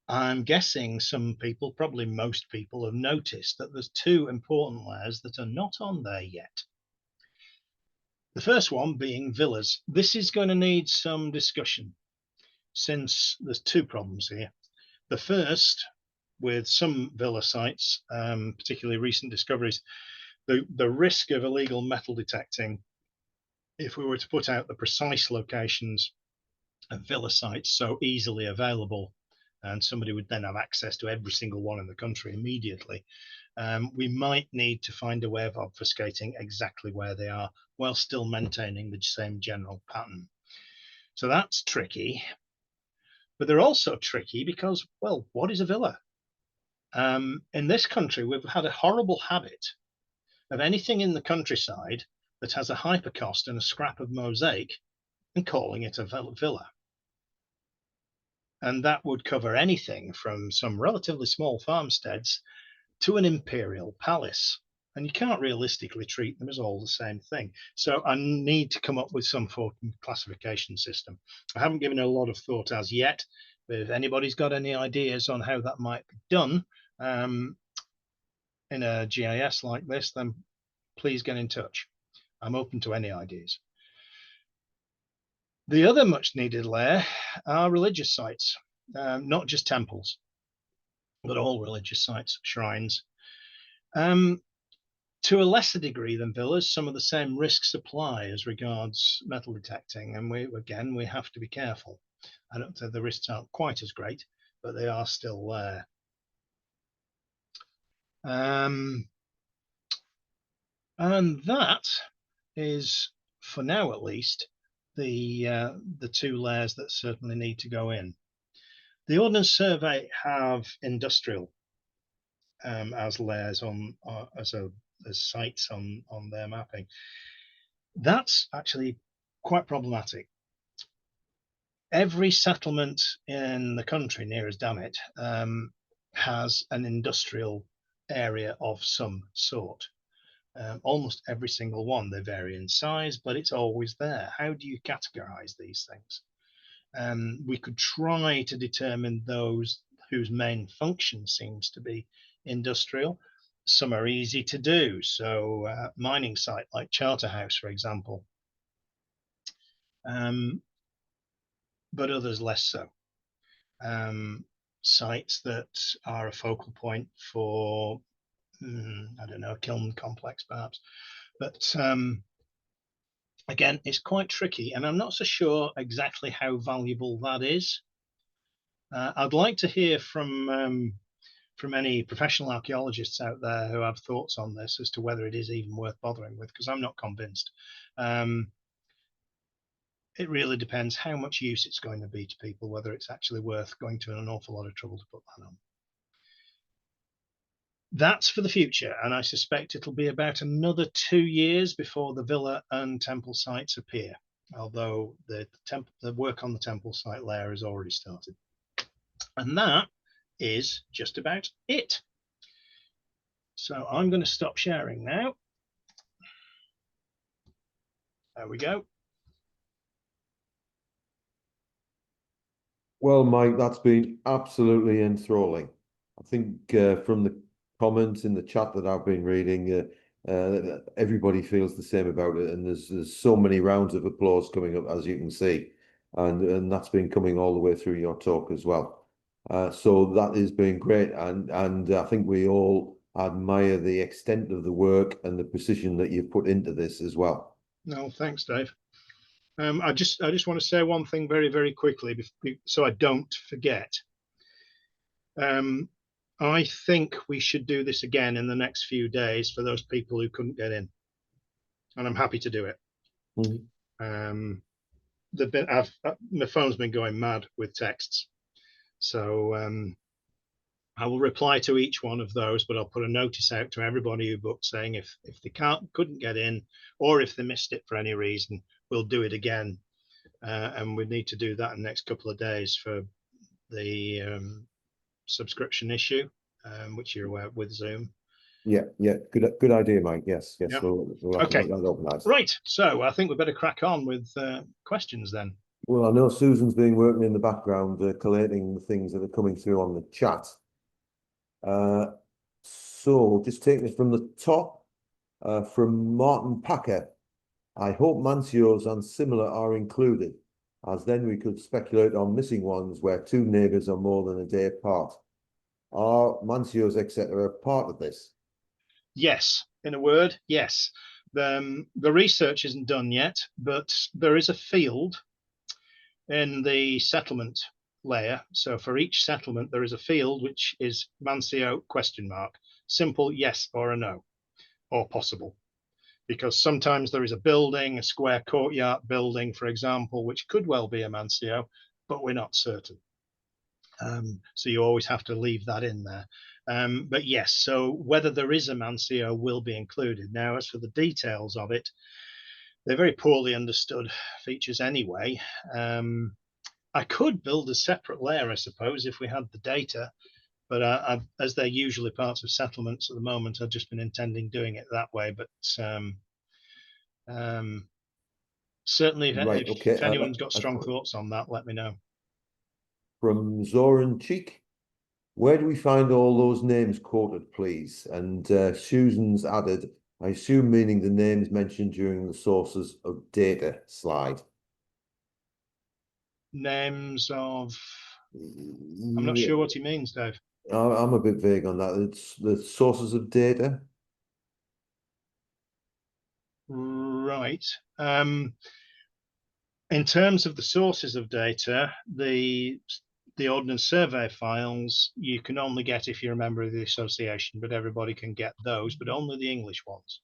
I'm guessing some people, probably most people, have noticed that there's 2 important layers that are not on there yet. The first one being villas. This is going to need some discussion since there's 2 problems here. The first, with some villa sites, particularly recent discoveries, the risk of illegal metal detecting, if we were to put out the precise locations of villa sites so easily available, and somebody would then have access to every single one in the country immediately, we might need to find a way of obfuscating exactly where they are while still maintaining the same general pattern. So that's tricky. But they're also tricky because, well, what is a villa? In this country, we've had a horrible habit of anything in the countryside that has a hypercost and a scrap of mosaic and calling it a villa. And that would cover anything from some relatively small farmsteads to an imperial palace. And you can't realistically treat them as all the same thing. So I need to come up with some form of classification system. I haven't given it a lot of thought as yet, but if anybody's got any ideas on how that might be done in a GIS like this, then please get in touch. I'm open to any ideas. The other much needed layer are religious sites, not just temples, but all religious sites, shrines. To a lesser degree than villas, some of the same risks apply as regards metal detecting, and we have to be careful. I don't think the risks aren't quite as great, but they are still there. And that is, for now at least, the two layers that certainly need to go in. The Ordnance Survey have industrial as layers on as sites on their mapping. That's actually quite problematic. Every settlement in the country, near as damn it, has an industrial area of some sort. Almost every single one. They vary in size, but it's always there. How do you categorize these things? We could try to determine those whose main function seems to be industrial. Some are easy to do. So mining site like Charterhouse, for example, but others less so. Sites that are a focal point for, I don't know, a kiln complex perhaps. But again, it's quite tricky, and I'm not so sure exactly how valuable that is. I'd like to hear from any professional archaeologists out there who have thoughts on this as to whether it is even worth bothering with, because I'm not convinced. It really depends how much use it's going to be to people, whether it's actually worth going to an awful lot of trouble to put that on. That's for the future, and I suspect it'll be about another 2 years before the villa and temple sites appear, although the work on the temple site layer has already started. And that is just about it. So I'm going to stop sharing now. There we go. Well, Mike, that's been absolutely enthralling. I think from the comments in the chat that I've been reading, everybody feels the same about it, and there's so many rounds of applause coming up, as you can see, and that's been coming all the way through your talk as well. So that has been great, and I think we all admire the extent of the work and the precision that you've put into this as well. No, thanks, Dave. I just want to say one thing very, very quickly, so I don't forget. I think we should do this again in the next few days for those people who couldn't get in, and I'm happy to do it. Mm-hmm. My phone's been going mad with texts, so I will reply to each one of those, but I'll put a notice out to everybody who booked saying if they couldn't get in, or if they missed it for any reason, we'll do it again, and we need to do that in the next couple of days for the subscription issue, which you're aware with Zoom. Yeah, good idea, Mike. Yes. Yeah. We'll have to get that organised. Right, so I think we better crack on with questions then. Well, I know Susan's been working in the background, collating the things that are coming through on the chat. So just taking it from the top, from Martin Packer. I hope Mancios and similar are included, as then we could speculate on missing ones where two neighbours are more than a day apart. Are Mancios, etc., part of this? Yes, in a word, yes. The research isn't done yet, but there is a field in the settlement layer. So for each settlement, there is a field which is Mancio ? Simple yes or a no, or possible. Because sometimes there is a building, a square courtyard building, for example, which could well be a Mancio, but we're not certain. So you always have to leave that in there. But yes, so whether there is a Mancio will be included. Now, as for the details of it, they're very poorly understood features anyway. I could build a separate layer, I suppose, if we had the data, but as they're usually parts of settlements at the moment, I've just been intending doing it that way. But certainly, if anyone's got strong thoughts on that, let me know. From Zoran Cheek, where do we find all those names quoted, please? And Susan's added, I assume meaning the names mentioned during the sources of data slide. Names of... I'm not sure what he means, Dave. I'm a bit vague on that. It's the sources of data. Right. In terms of the sources of data, the Ordnance Survey files you can only get if you're a member of the association, but everybody can get those, but only the English ones.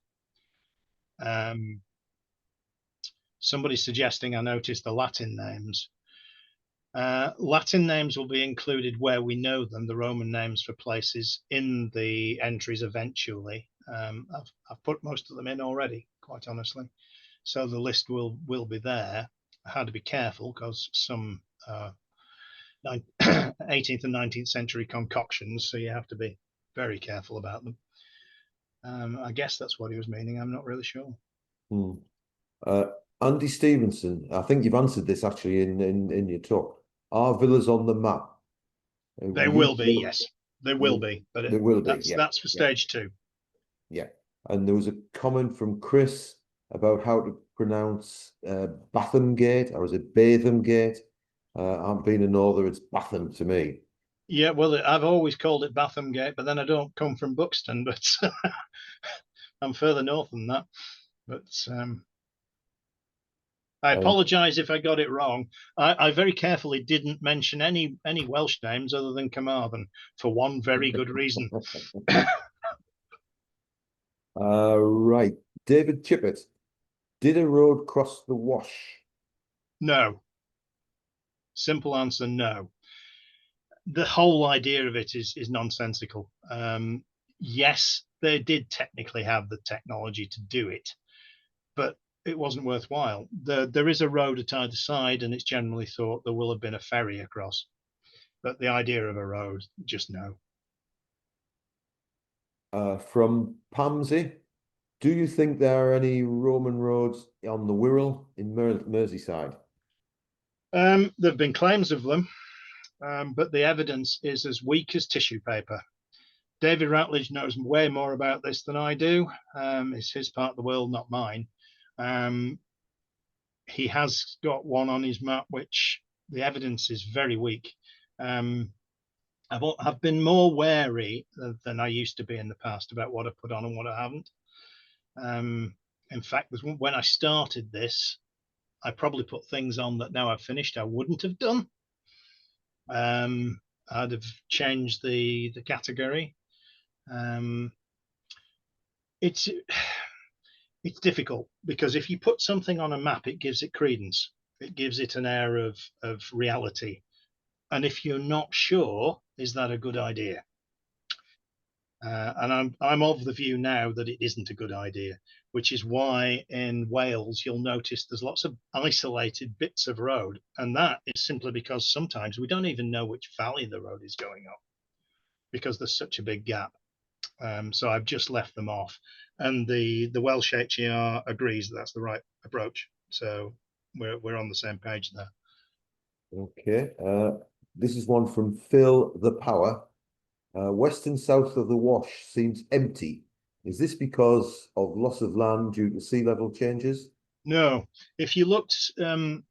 Somebody's suggesting I noticed the Latin names. Latin names will be included where we know them, the Roman names for places, in the entries eventually. I've put most of them in already, quite honestly. So the list will be there. I had to be careful because some 18th and 19th century concoctions, so you have to be very careful about them. I guess that's what he was meaning. I'm not really sure. Andy Stevenson, I think you've answered this actually in your talk. Are villas on the map? They will be, yes. They will be, but they will be. That's for stage 2. Yeah. And there was a comment from Chris about how to pronounce Batham Gate, or is it Batham Gate? I'm being a norther, it's Batham to me. Yeah, well, I've always called it Batham Gate, but then I don't come from Buxton, but I'm further north than that. But I apologise if I got it wrong. I very carefully didn't mention any Welsh names other than Carmarthen for one very good reason. Right. David Chippett, did a road cross the Wash? No. Simple answer, no. The whole idea of it is nonsensical. Yes, they did technically have the technology to do it, but it wasn't worthwhile. There is a road at either side, and it's generally thought there will have been a ferry across. But the idea of a road, just no. From Pamsey, do you think there are any Roman roads on the Wirral in Merseyside? There have been claims of them, but the evidence is as weak as tissue paper. David Ratledge knows way more about this than I do. It's his part of the world, not mine. He has got one on his map, which the evidence is very weak. I've been more wary than I used to be in the past about what I put on and what I haven't. In fact, when I started this, I probably put things on that now I've finished I wouldn't have done. I'd have changed the category. It's difficult because if you put something on a map, it gives it credence. It gives it an air of reality. And if you're not sure, is that a good idea? And I'm of the view now that it isn't a good idea, which is why in Wales you'll notice there's lots of isolated bits of road, and that is simply because sometimes we don't even know which valley the road is going up because there's such a big gap. So I've just left them off, and the Welsh HER agrees that's the right approach. So we're on the same page there. Okay. This is one from Phil the Power. West and south of the Wash seems empty. Is this because of loss of land due to sea level changes? No. If you looked, I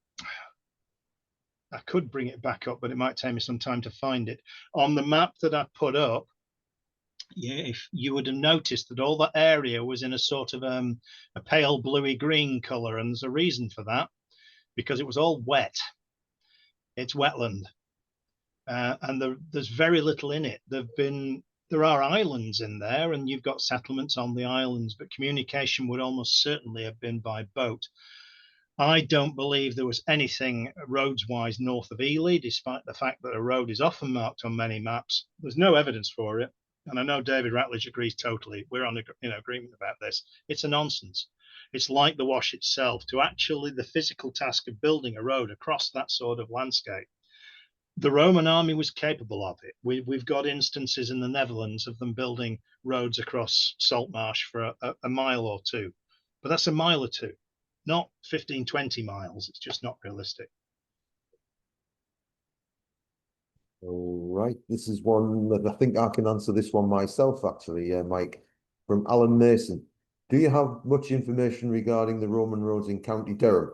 could bring it back up, but it might take me some time to find it. On the map that I put up, if you would have noticed that all that area was in a sort of a pale bluey green color, and there's a reason for that, because it was all wet. It's wetland. And there's very little in it. There are islands in there, and you've got settlements on the islands, but communication would almost certainly have been by boat. I don't believe there was anything roads-wise north of Ely, despite the fact that a road is often marked on many maps. There's no evidence for it, and I know David Ratledge agrees totally. We're on agreement about this. It's a nonsense. It's like the Wash itself. To actually the physical task of building a road across that sort of landscape, the Roman army was capable of it. We've got instances in the Netherlands of them building roads across salt marsh for a mile or two, but that's a mile or two, not 15, 20 miles. It's just not realistic. All right, this is one that I think I can answer this one myself, actually, Mike, from Alan Mason. Do you have much information regarding the Roman roads in County Durham?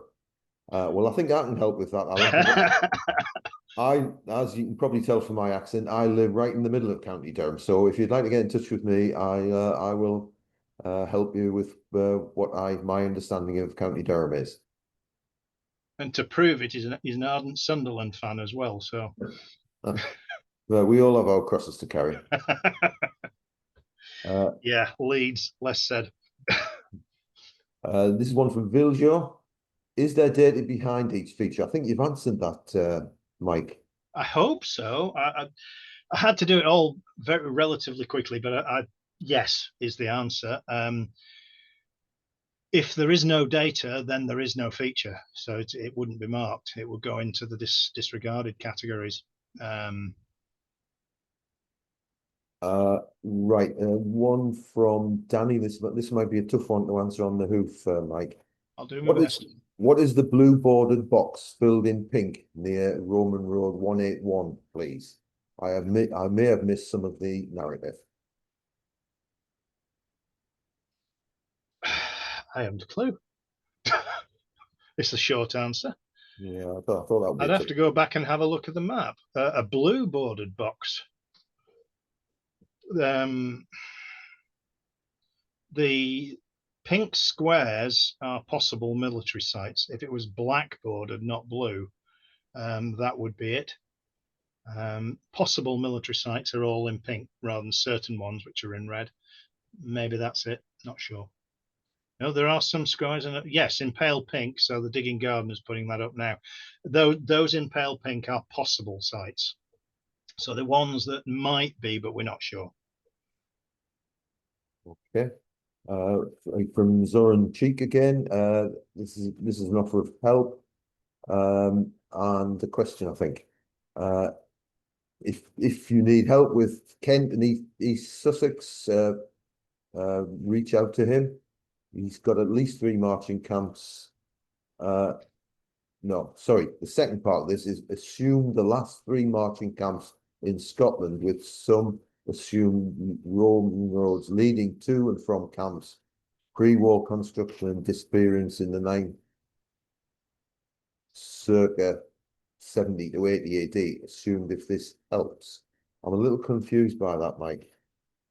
Well, I think I can help with that, Alan. As you can probably tell from my accent, I live right in the middle of County Durham. So if you'd like to get in touch with me, I will help you with what my understanding of County Durham is. And to prove it, he's an ardent Sunderland fan as well. So Well, we all have our crosses to carry. yeah, Leeds, less said. This is one from Viljo. Is there data behind each feature? I think you've answered that, Mike. I hope so. I had to do it all very relatively quickly, but yes is the answer. If there is no data, then there is no feature, so it wouldn't be marked. It would go into the disregarded categories. Right. One from Danny. This might be a tough one to answer on the hoof, Mike. I'll do my best. What is the blue bordered box filled in pink near Roman Road 181, please? I may have missed some of the narrative. I haven't a clue. It's a short answer. Yeah, I thought that would be I'd have to go back and have a look at the map. A blue bordered box. The pink squares are possible military sites. If it was black bordered, not blue, that would be it. Possible military sites are all in pink rather than certain ones which are in red. Maybe that's it. Not sure. No, there are some squares, and yes, in pale pink. So the Digging Gardener's putting that up now. Those in pale pink are possible sites. So the ones that might be, but we're not sure. Okay. From Zoran Cheek again. This is an offer of help. And the question, I think, if you need help with Kent and East Sussex, reach out to him. He's got at least 3 marching camps. No, sorry. The second part of this is assume the last 3 marching camps in Scotland, with some assumed Roman roads leading to and from camps, pre-war construction and disappearance in the 9 circa 70 to 80 AD, assumed, if this helps. I'm a little confused by that, Mike.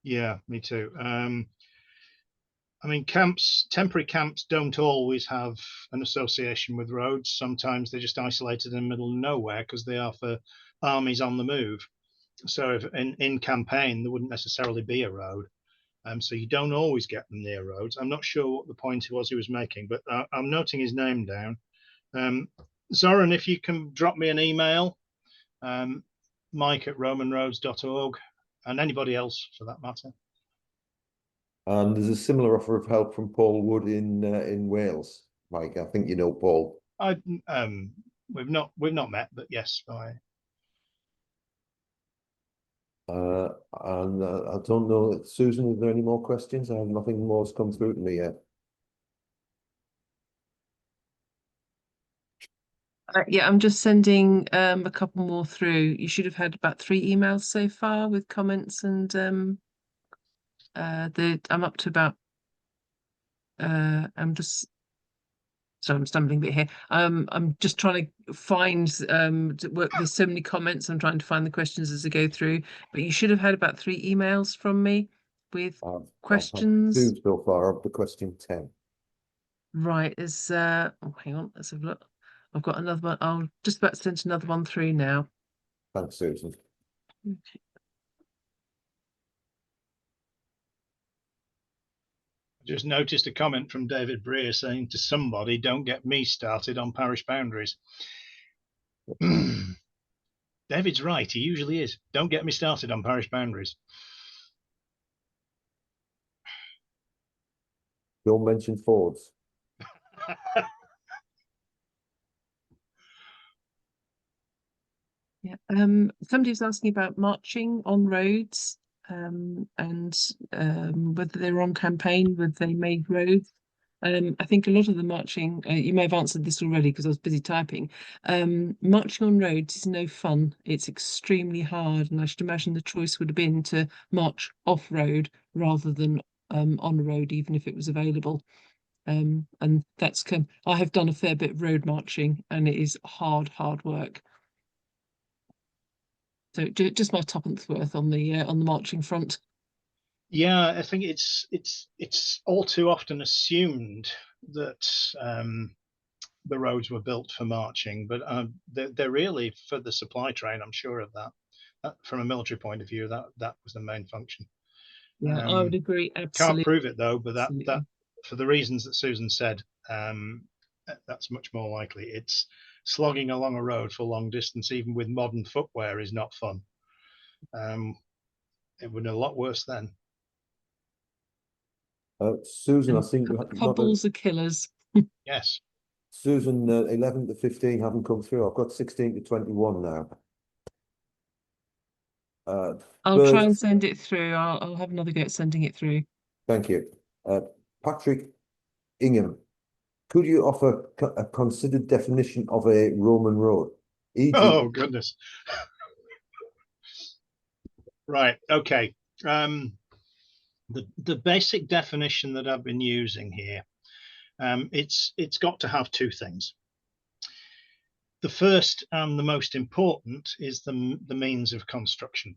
Yeah, me too. I mean, temporary camps don't always have an association with roads. Sometimes they're just isolated in the middle of nowhere because they are for armies on the move. So if in campaign, there wouldn't necessarily be a road. So you don't always get them near roads. I'm not sure what the point was he was making, but I'm noting his name down. Zoran, if you can drop me an email, mike@romanroads.org, and anybody else for that matter. And there's a similar offer of help from Paul Wood in Wales, Mike. I think you know Paul. We've not met, but yes, And I don't know, Susan, is there any more questions? I have nothing more has come through to me yet. Yeah, I'm just sending a couple more through. You should have had about 3 emails so far with comments, and I'm up to about I'm stumbling a bit here. I'm just trying to find there's so many comments. I'm trying to find the questions as I go through. But you should have had about 3 emails from me with questions. I've 2 so far of the question 10. Right, oh, hang on, let's have a look. I've got another one. I'll just about to send another one through now. Thanks, Susan. Okay. I just noticed a comment from David Breer saying to somebody, "Don't get me started on parish boundaries." David's right. He usually is. Don't get me started on parish boundaries. Don't mention Fords. Yeah. Somebody was asking about marching on roads, and whether they were on campaign, whether they made roads. I think a lot of the marching, you may have answered this already because I was busy typing. Marching on roads is no fun. It's extremely hard, and I should imagine the choice would have been to march off road rather than on a road, even if it was available. And I have done a fair bit of road marching, and it is hard work. So just my 2pence worth on the marching front. Yeah, I think it's all too often assumed that the roads were built for marching, but they're really for the supply train. I'm sure of that. From a military point of view, that was the main function. Yeah, I would agree. Can't Absolutely. prove it though, but that Absolutely. for the reasons that Susan said, that's much more likely. It's slogging along a road for long distance, even with modern footwear, is not fun. It would be a lot worse then. Susan, I And think not cobbles are killers. Yes. Susan, 11 to 15 haven't come through. I've got 16 to 21 now. I'll try and Birds, send it through. I'll have another go at sending it through. thank you. Patrick Ingham, could you offer a considered definition of a Roman road? E.g., Oh goodness. Right. Okay. The basic definition that I've been using here, it's got to have two things. The first and the most important is the means of construction.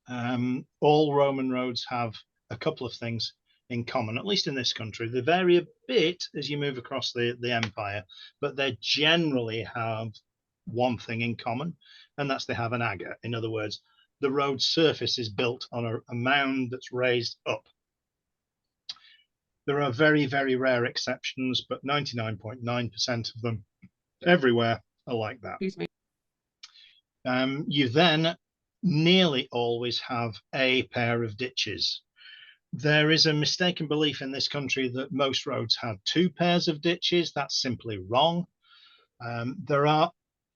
All Roman roads have a couple of things in common, at least in this country. They vary a bit as you move across the empire, but they generally have one thing in common, and that's they have an agger. In other words, the road surface is built on a mound that's raised up. There are very, very rare exceptions, but 99.9% of them everywhere are like that. Excuse me. You then nearly always have a pair of ditches. There is a mistaken belief in this country that most roads have two pairs of ditches. That's simply wrong. There are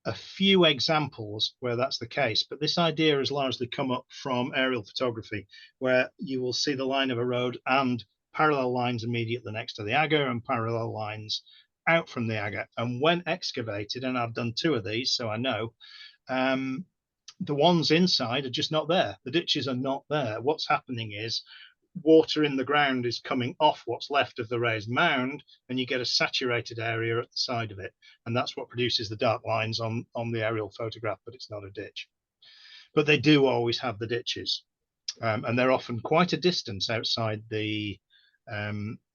a few examples where that's the case, but this idea has largely come up from aerial photography, where you will see the line of a road and parallel lines immediately next to the agger and parallel lines out from the agger. And when excavated, and I've done two of these, so I know, the ones inside are just not there. The ditches are not there. What's happening is water in the ground is coming off what's left of the raised mound, and you get a saturated area at the side of it, and that's what produces the dark lines on the aerial photograph, but it's not a ditch. But they do always have the ditches, and they're often quite a distance outside the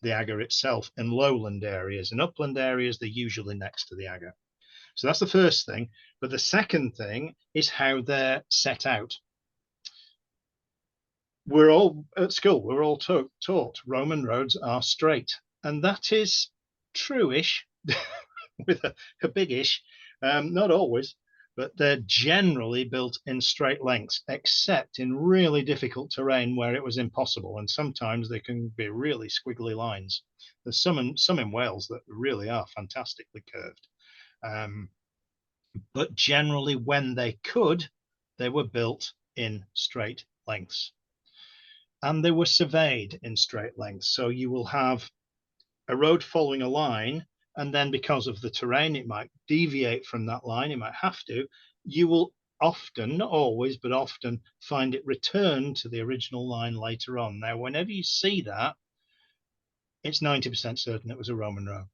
agger itself in lowland areas. In upland areas, they're usually next to the agger. So that's the first thing. But the second thing is how they're set out. We're all at school, we're all taught Roman roads are straight, and that is true-ish with a big-ish, not always, but they're generally built in straight lengths, except in really difficult terrain where it was impossible, and sometimes they can be really squiggly lines. There's some in Wales that really are fantastically curved, but generally when they could, they were built in straight lengths. And they were surveyed in straight lengths. So you will have a road following a line, and then because of the terrain, it might deviate from that line, it might have to. You will often, not always, but often find it return to the original line later on. Now, whenever you see that, it's 90% certain it was a Roman road.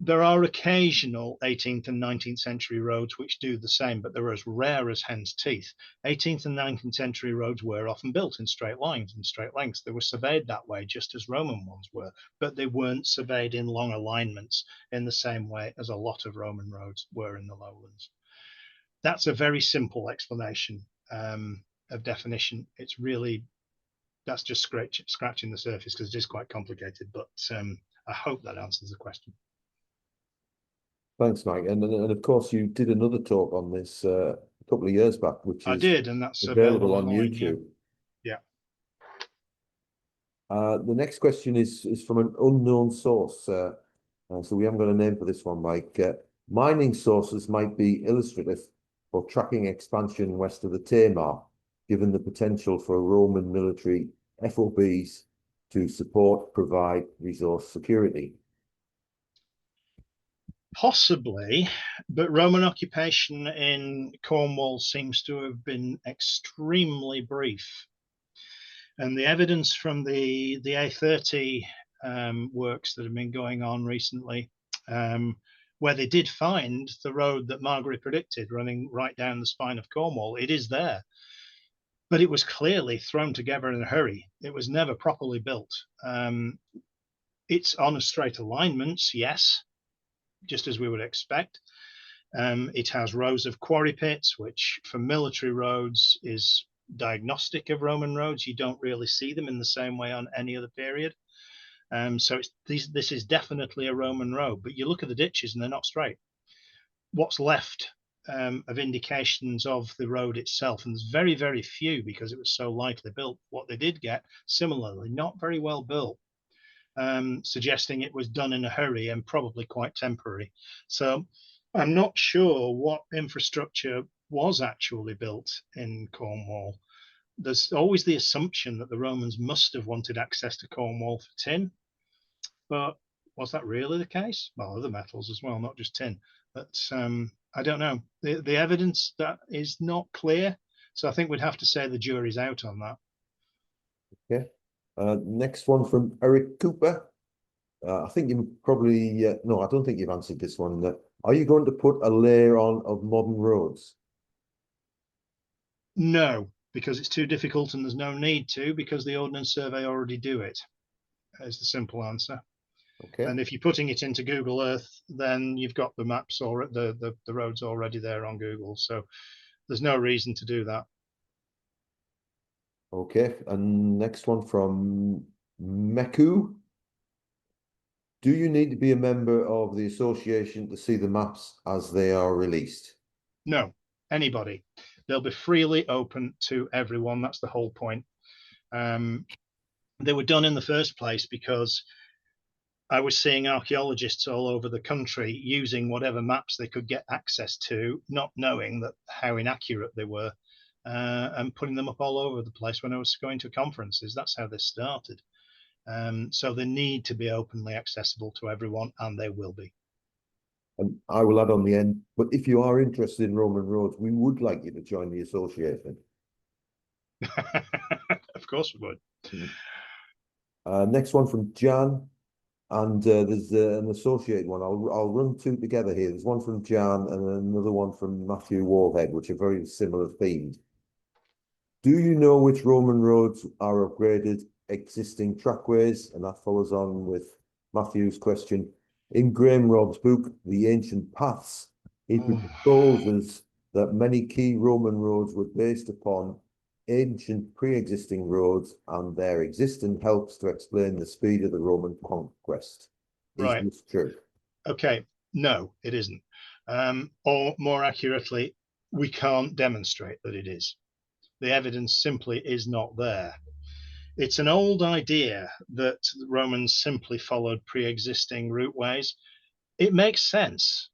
There are occasional 18th and 19th century roads which do the same, but they're as rare as hen's teeth. 18th and 19th century roads were often built in straight lines and straight lengths. They were surveyed that way, just as Roman ones were, but they weren't surveyed in long alignments in the same way as a lot of Roman roads were in the lowlands. That's a very simple explanation of definition. It's really, that's just scratching the surface because it is quite complicated, but I hope that answers the question. thanks, Mike. And of course, you did another talk on this a couple of years back, which I is did, and that's available on online, YouTube. Yeah. The next question is from an unknown source. So we haven't got a name for this one, Mike. Mining sources might be illustrative for tracking expansion west of the Tamar, given the potential for Roman military FOBs to provide resource security. Possibly, but Roman occupation in Cornwall seems to have been extremely brief. And the evidence from the A30 works that have been going on recently, where they did find the road that Margary predicted running right down the spine of Cornwall, it is there. but it was clearly thrown together in a hurry. It was never properly built. It's on a straight alignments, yes, just as we would expect. It has rows of quarry pits, which for military roads is diagnostic of Roman roads. You don't really see them in the same way on any other period. So this is definitely a Roman road, but you look at the ditches and they're not straight. What's left of indications of the road itself, and there's very, very few because it was so lightly built. What they did get, similarly, not very well built, suggesting it was done in a hurry and probably quite temporary. So I'm not sure what infrastructure was actually built in Cornwall. There's always the assumption that the Romans must have wanted access to Cornwall for tin, but was that really the case? Well, other metals as well, not just tin. But I don't know. The evidence that is not clear. So I think we'd have to say the jury's out on that. Okay. Next one from Eric Cooper. I think you probably, no, I don't think you've answered this one. Are you going to put a layer on of modern roads? No, because it's too difficult and there's no need to, because the Ordnance Survey already do it, is the simple answer. Okay. And if you're putting it into Google Earth, then you've got the maps or the roads already there on Google. So there's no reason to do that. Okay. And next one from Meku. Do you need to be a member of the association to see the maps as they are released? No, anybody. They'll be freely open to everyone. That's the whole point. They were done in the first place because I was seeing archaeologists all over the country using whatever maps they could get access to, not knowing that how inaccurate they were, and putting them up all over the place when I was going to conferences. That's how this started. So they need to be openly accessible to everyone, and they will be. And I will add on the end, but if you are interested in Roman roads, we would like you to join the association. Of course we would. Next one from Jan, and there's an associated one. I'll run two together here. There's one from Jan and another one from Matthew Warhead, which are very similar themed. Do you know which Roman roads are upgraded existing trackways? And that follows on with Matthew's question. In Graham Robb's book, The Ancient Paths, he proposes that many key Roman roads were based upon ancient pre-existing roads, and their existence helps to explain the speed of the Roman conquest. Right. Is this true? Okay, no, it isn't. Or more accurately, we can't demonstrate that it is. The evidence simply is not there. It's an old idea that Romans simply followed pre-existing routeways. It makes sense.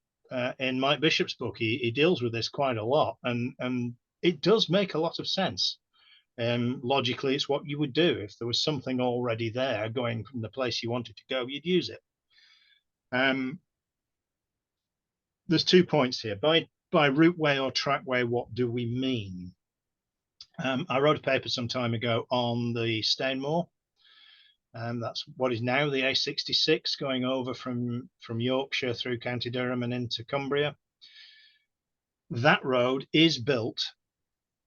In Mike Bishop's book, he deals with this quite a lot, and it does make a lot of sense. Logically, it's what you would do if there was something already there going from the place you wanted to go. You'd use it. There's 2 points here. By routeway or trackway, what do we mean? I wrote a paper some time ago on the Stainmore. That's what is now the A66 going over from Yorkshire through County Durham and into Cumbria. That road is built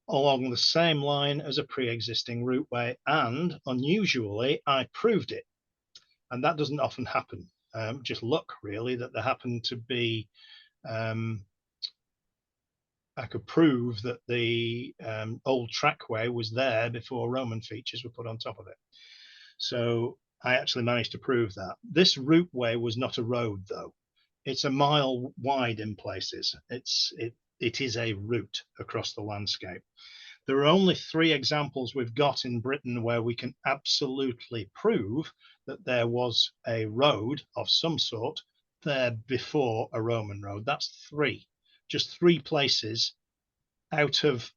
along the same line as a pre-existing routeway, and unusually, I proved it. And that doesn't often happen. Just luck, really, that there happened to be I could prove that the old trackway was there before Roman features were put on top of it. So I actually managed to prove that. This routeway was not a road, though. It's a mile wide in places. It is a route across the landscape. There are only 3 examples we've got in Britain where we can absolutely prove that there was a road of some sort there before a Roman road. That's 3. Just 3 places out of,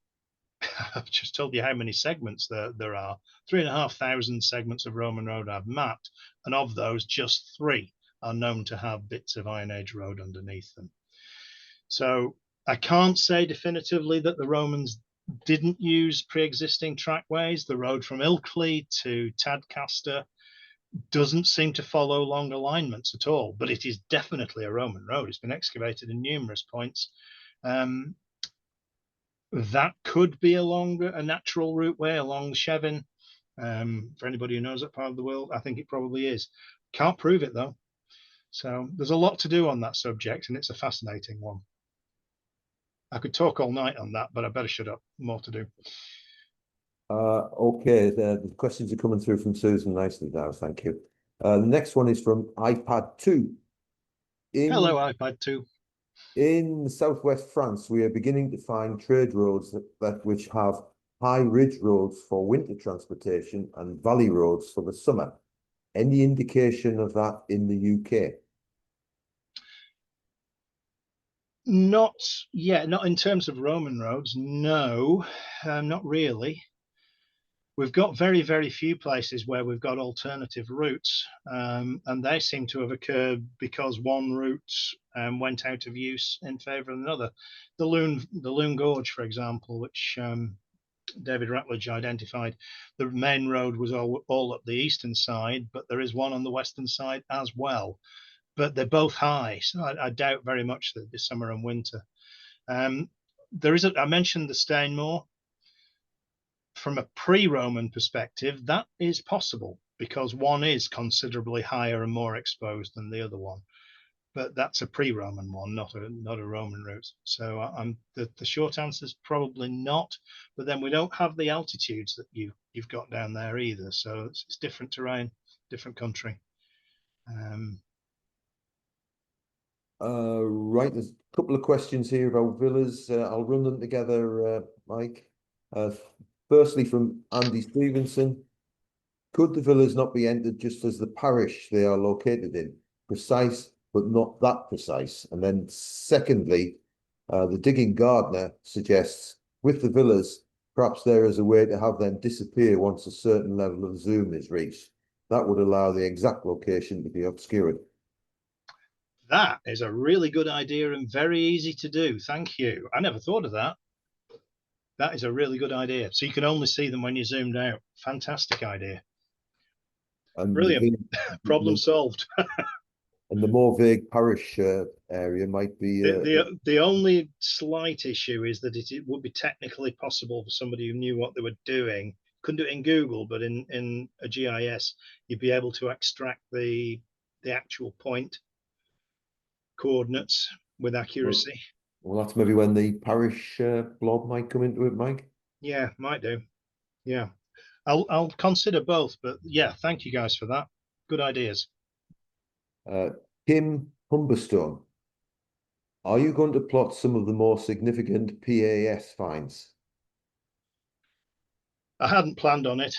I've just told you how many segments there are. 3,500 segments of Roman road I've mapped, and of those, just 3 are known to have bits of Iron Age road underneath them. So I can't say definitively that the Romans didn't use pre-existing trackways. The road from Ilkley to Tadcaster doesn't seem to follow long alignments at all, but it is definitely a Roman road. It's been excavated in numerous points. That could be a natural route way along the Chevin. For anybody who knows that part of the world, I think it probably is. Can't prove it though. So there's a lot to do on that subject, and it's a fascinating one. I could talk all night on that, but I better shut up. More to do. Okay, the questions are coming through from Susan nicely now. Thank you. The next one is from iPad 2. Hello, iPad 2. In southwest France, we are beginning to find trade roads which have high ridge roads for winter transportation and valley roads for the summer. Any indication of that in the UK? Not yet, not in terms of Roman roads. No, not really. We've got very, very few places where we've got alternative routes, and they seem to have occurred because one route went out of use in favour of another. The Loon Gorge, for example, which David Rutledge identified, the main road was all up the eastern side, but there is one on the western side as well. But they're both high, so I doubt very much that this summer and winter. There is I mentioned the Stainmore. From a pre-Roman perspective, that is possible because one is considerably higher and more exposed than the other one. But that's a pre-Roman one, not a Roman route. So the short answer is probably not. But then we don't have the altitudes that you've got down there either. So it's different terrain, different country. Right, there's a couple of questions here about villas. I'll run them together, Mike. Firstly, from Andy Stevenson, could the villas not be entered just as the parish they are located in? Precise, but not that precise. And then secondly, the digging gardener suggests with the villas, perhaps there is a way to have them disappear once a certain level of zoom is reached. That would allow the exact location to be obscured. That is a really good idea and very easy to do. Thank you. I never thought of that. That is a really good idea. So you can only see them when you're zoomed out. Fantastic idea. And Brilliant. Problem solved. And the more vague parish area might be... the only slight issue is that it would be technically possible for somebody who knew what they were doing. Couldn't do it in Google, but in a GIS, you'd be able to extract the actual point coordinates with accuracy. Well, that's maybe when the parish blob might come into it, Mike. Yeah, might do. Yeah, I'll consider both, but yeah, thank you guys for that. Good ideas. Kim Humberstone, are you going to plot some of the more significant PAS finds? I hadn't planned on it.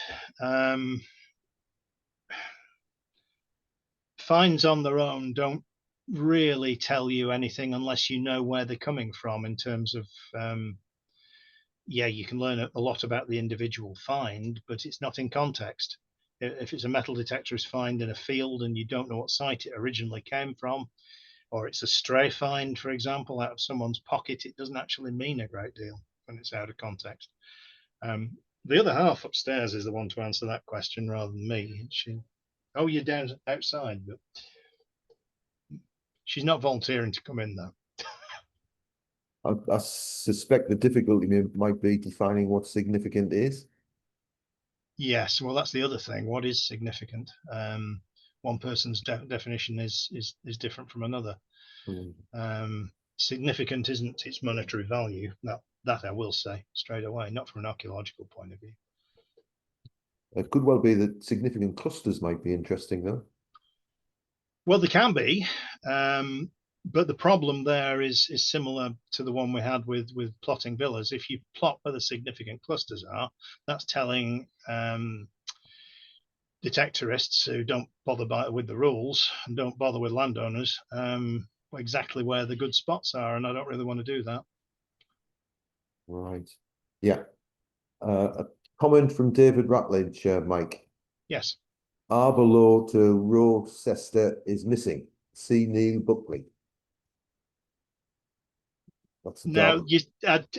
Finds on their own don't really tell you anything unless you know where they're coming from in terms of yeah, you can learn a lot about the individual find, but it's not in context. If it's a metal detectorist find in a field and you don't know what site it originally came from, or it's a stray find, for example, out of someone's pocket, it doesn't actually mean a great deal when it's out of context. The other half upstairs is the one to answer that question rather than me. Oh, you're down outside, but she's not volunteering to come in though. I suspect the difficulty might be defining what significant is. Yes, well, that's the other thing. What is significant? One person's definition is different from another. Significant isn't its monetary value. That I will say straight away, not from an archaeological point of view. It could well be that significant clusters might be interesting, though. Well, they can be, but the problem there is similar to the one we had with plotting villas. If you plot where the significant clusters are, that's telling detectorists who don't bother with the rules and don't bother with landowners exactly where the good spots are, and I don't really want to do that. Right. Yeah. A comment from David Rutledge, Mike. Yes. Arbolo to Rochester is missing. See Neil Buckley. Now,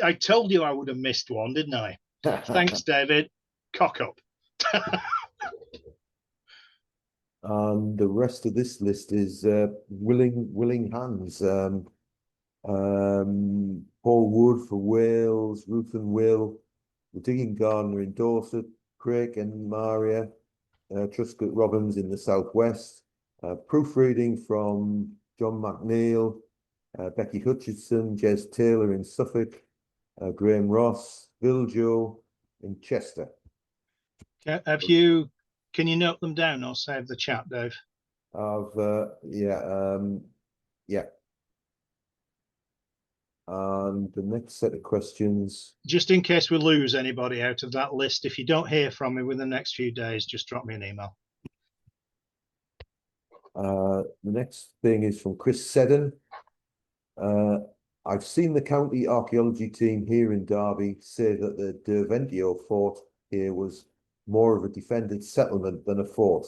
I told you I would have missed one, didn't I? Thanks, David. Cock up. And the rest of this list is willing hands. Paul Wood for Wales, Ruth and Will, the Digging Gardener in Dorset, Craig and Maria, Truscott Robbins in the southwest, proofreading from John McNeil, Becky Hutchinson, Jez Taylor in Suffolk, Graham Ross, Bill Joe in Chester. Can you note them down or save the chat, Dave? Yeah. And the next set of questions. Just in case we lose anybody out of that list, if you don't hear from me within the next few days, just drop me an email. The next thing is from Chris Seddon. I've seen the county archaeology team here in Derby say that the Derventio fort here was more of a defended settlement than a fort.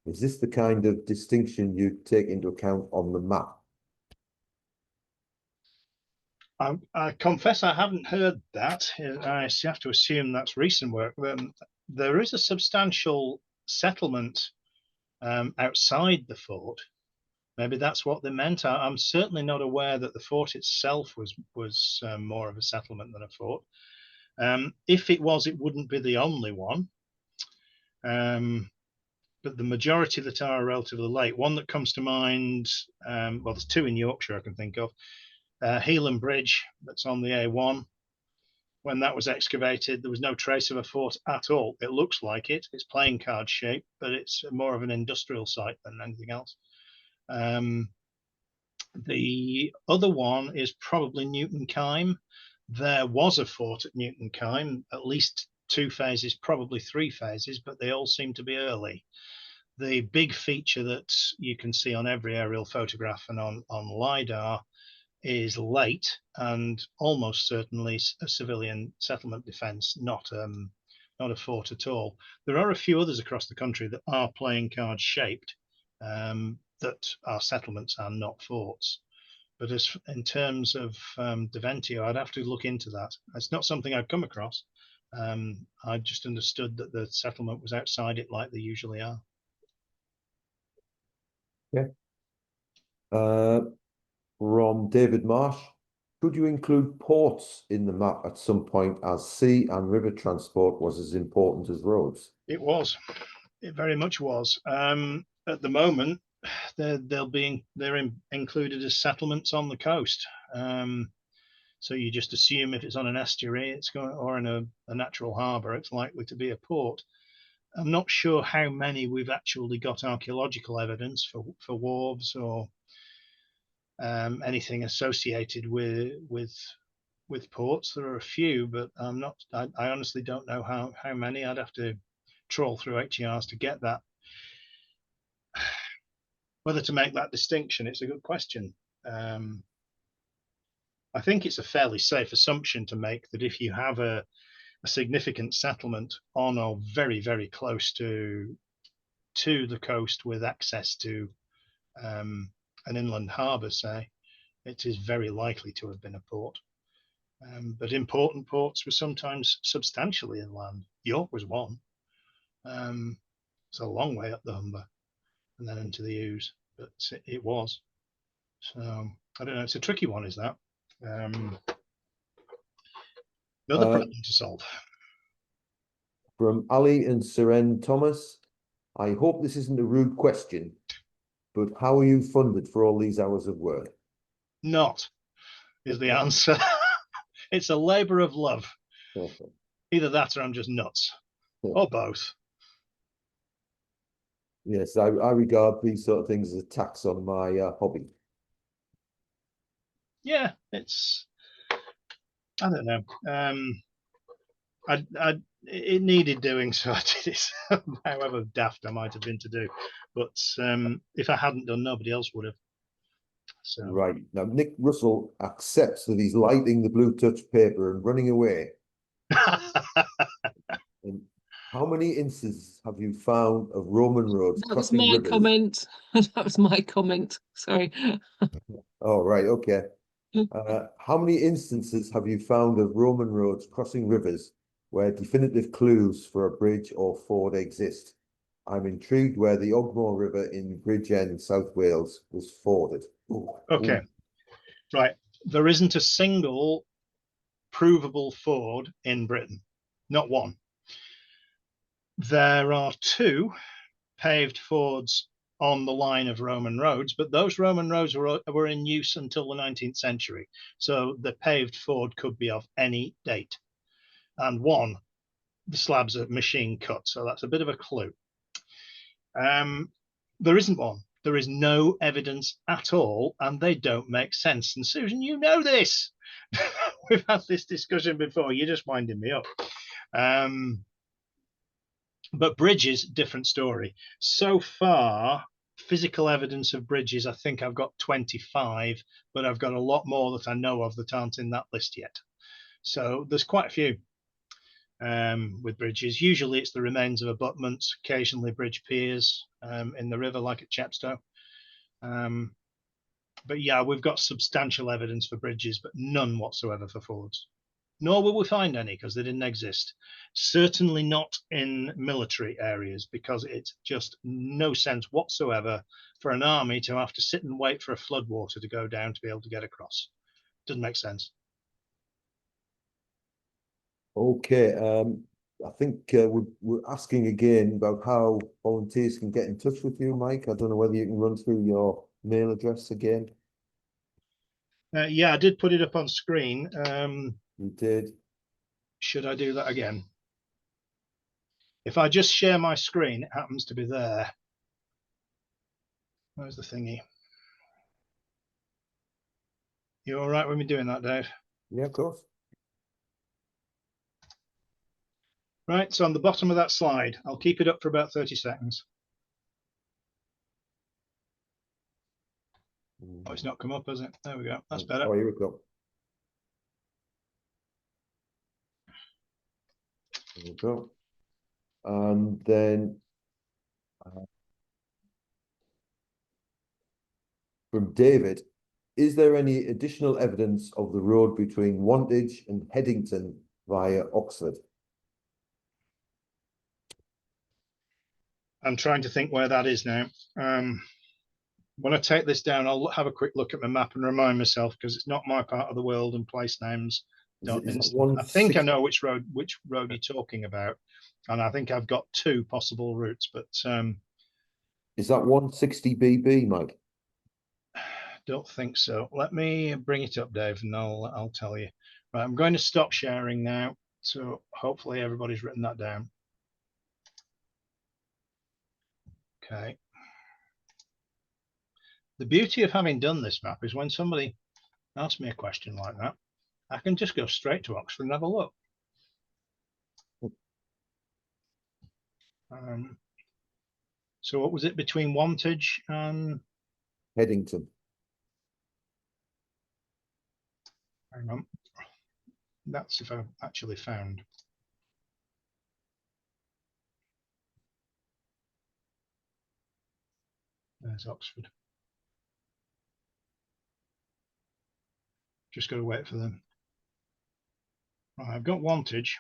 Is this the kind of distinction you take into account on the map? I confess I haven't heard that. I have to assume that's recent work. There is a substantial settlement outside the fort. Maybe that's what they meant. I'm certainly not aware that the fort itself was more of a settlement than a fort. If it was, it wouldn't be the only one. But the majority that are relatively late. One that comes to mind, well, there's two in Yorkshire I can think of. Heelan Bridge, that's on the A1. When that was excavated, there was no trace of a fort at all. It looks like it. It's playing card shape, but it's more of an industrial site than anything else. The other one is probably Newton Kyme. There was a fort at Newton Kyme, at least 2 phases, probably 3 phases, but they all seem to be early. The big feature that you can see on every aerial photograph and on LiDAR is late and almost certainly a civilian settlement defence, not a fort at all. There are a few others across the country that are playing card shaped, that are settlements and not forts. But as in terms of Derventio, I'd have to look into that. It's not something I've come across. I just understood that the settlement was outside it like they usually are. Yeah. From David Marsh, could you include ports in the map at some point, as sea and river transport was as important as roads? It was. It very much was. At the moment, they're included as settlements on the coast. So you just assume if it's on an estuary, it's going, or in a natural harbour, it's likely to be a port. I'm not sure how many we've actually got archaeological evidence for wharves or anything associated with ports. There are a few, but I honestly don't know how many. I'd have to trawl through HERs to get that. Whether to make that distinction, it's a good question. I think it's a fairly safe assumption to make that if you have a significant settlement on or very, very close to the coast with access to an inland harbour, say, it is very likely to have been a port. But important ports were sometimes substantially inland. York was one. It's a long way up the Humber and then into the Ouse, but it was. So I don't know. It's a tricky one, is that? Another problem to solve. From Ali and Seren Thomas, I hope this isn't a rude question, but how are you funded for all these hours of work? Not is the answer. It's a labour of love. Okay. Either that or I'm just nuts, or both. Yes, I regard these sort of things as a tax on my hobby. Yeah, it's, I don't know. It needed doing, so I did it. However daft I might have been to do, but if I hadn't done, nobody else would have. So. Right now, Nick Russell accepts that he's lighting the blue touch paper and running away. And how many instances have you found of Roman roads crossing rivers? That was my comment. That was my comment. Sorry. Oh, right. Okay. How many instances have you found of Roman roads crossing rivers where definitive clues for a bridge or ford exist? I'm intrigued where the Ogmore River in Bridgend, South Wales, was forded. Ooh. Okay. Ooh. Right. there isn't a single provable ford in Britain, not one. There are 2 paved fords on the line of Roman roads, but those Roman roads were in use until the 19th century. So the paved ford could be of any date. And one, the slabs are machine cut. So that's a bit of a clue. There isn't one. There is no evidence at all, and they don't make sense. And Susan, you know this. We've had this discussion before. You're just winding me up. But bridges, different story. So far, physical evidence of bridges, I think I've got 25, but I've got a lot more that I know of that aren't in that list yet. So there's quite a few with bridges. Usually it's the remains of abutments, occasionally bridge piers in the river, like at Chepstow. But yeah, we've got substantial evidence for bridges, but none whatsoever for fords. Nor will we find any because they didn't exist. Certainly not in military areas, because it's just no sense whatsoever for an army to have to sit and wait for a floodwater to go down to be able to get across. Doesn't make sense. Okay, I think we're asking again about how volunteers can get in touch with you, Mike. I don't know whether you can run through your mail address again. Yeah, I did put it up on screen. You did. Should I do that again? If I just share my screen, it happens to be there. Where's the thingy? You all right with me doing that, Dave? Yeah, of course. Right, so on the bottom of that slide, I'll keep it up for about 30 seconds. Oh, it's not come up, has it? There we go. That's better. Oh, here we go. There we go. And then from David, is there any additional evidence of the road between Wantage and Headington via Oxford? I'm trying to think where that is now. When I take this down, I'll have a quick look at my map and remind myself, because it's not my part of the world and place names. I think I know which road you're talking about, and I think I've got 2 possible routes. But is that 160 BB, Mike? Don't think so. Let me bring it up, Dave, and I'll tell you. Right, I'm going to stop sharing now, so hopefully everybody's written that down. Okay. The beauty of having done this map is when somebody asks me a question like that, I can just go straight to Oxford and have a look. So what was it between Wantage and Headington? Hang on. That's if I've actually found. There's Oxford. Just got to wait for them. Right, I've got Wantage.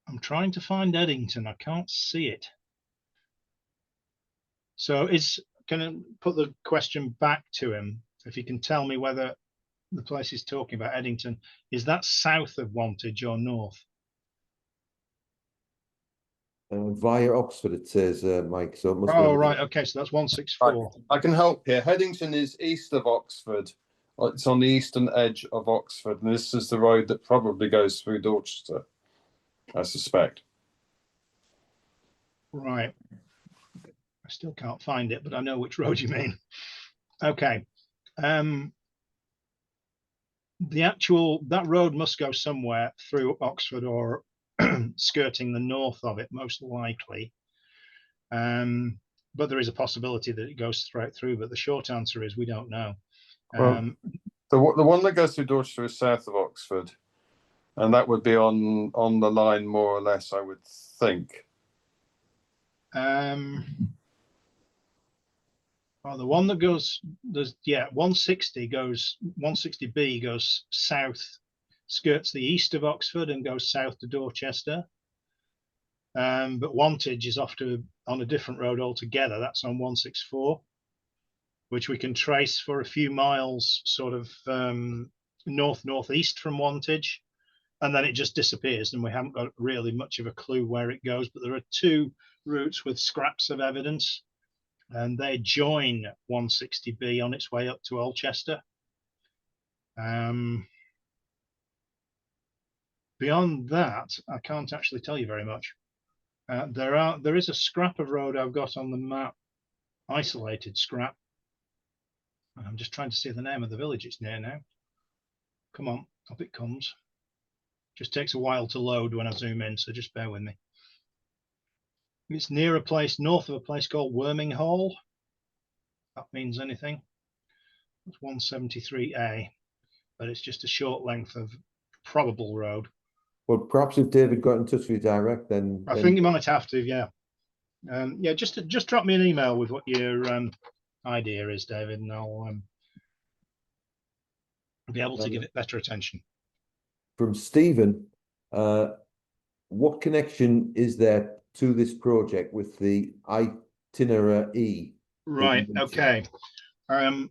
I'm trying to find Eddington. I can't see it. So can I put the question back to him? If he can tell me whether the place he's talking about, Eddington, is that south of Wantage or north? Via Oxford, it says, Mike. So it must Oh, be. right. Okay, so that's 164. I can help here. Headington is east of Oxford. It's on the eastern edge of Oxford, and this is the road that probably goes through Dorchester, I suspect. Right. I still can't find it, but I know which road you mean. Okay. That road must go somewhere through Oxford or skirting the north of it, most likely. But there is a possibility that it goes straight through. But the short answer is we don't know. Well, the one that goes through Dorchester is south of Oxford, and that would be on the line more or less, I would think. Well, the one that goes, 160B goes south, skirts the east of Oxford and goes south to Dorchester. But Wantage is on a different road altogether. That's on 164, which we can trace for a few miles, sort of northeast from Wantage, and then it just disappears, and we haven't got really much of a clue where it goes. But there are two routes with scraps of evidence, and they join 160B on its way up to Alchester. Beyond that, I can't actually tell you very much. There is a scrap of road I've got on the map, isolated scrap. I'm just trying to see the name of the village it's near now. Come on, up it comes. Just takes a while to load when I zoom in, so just bear with me. It's near a place, north of a place called Worming Hall. If that means anything. It's 173A, but it's just a short length of probable road. Well, perhaps if David got in touch with you direct, then I think you might have to, yeah. Yeah, just drop me an email with what your idea is, David, and I'll be able to give it better attention. From Stephen, what connection is there to this project with the itinerary? Right, okay. The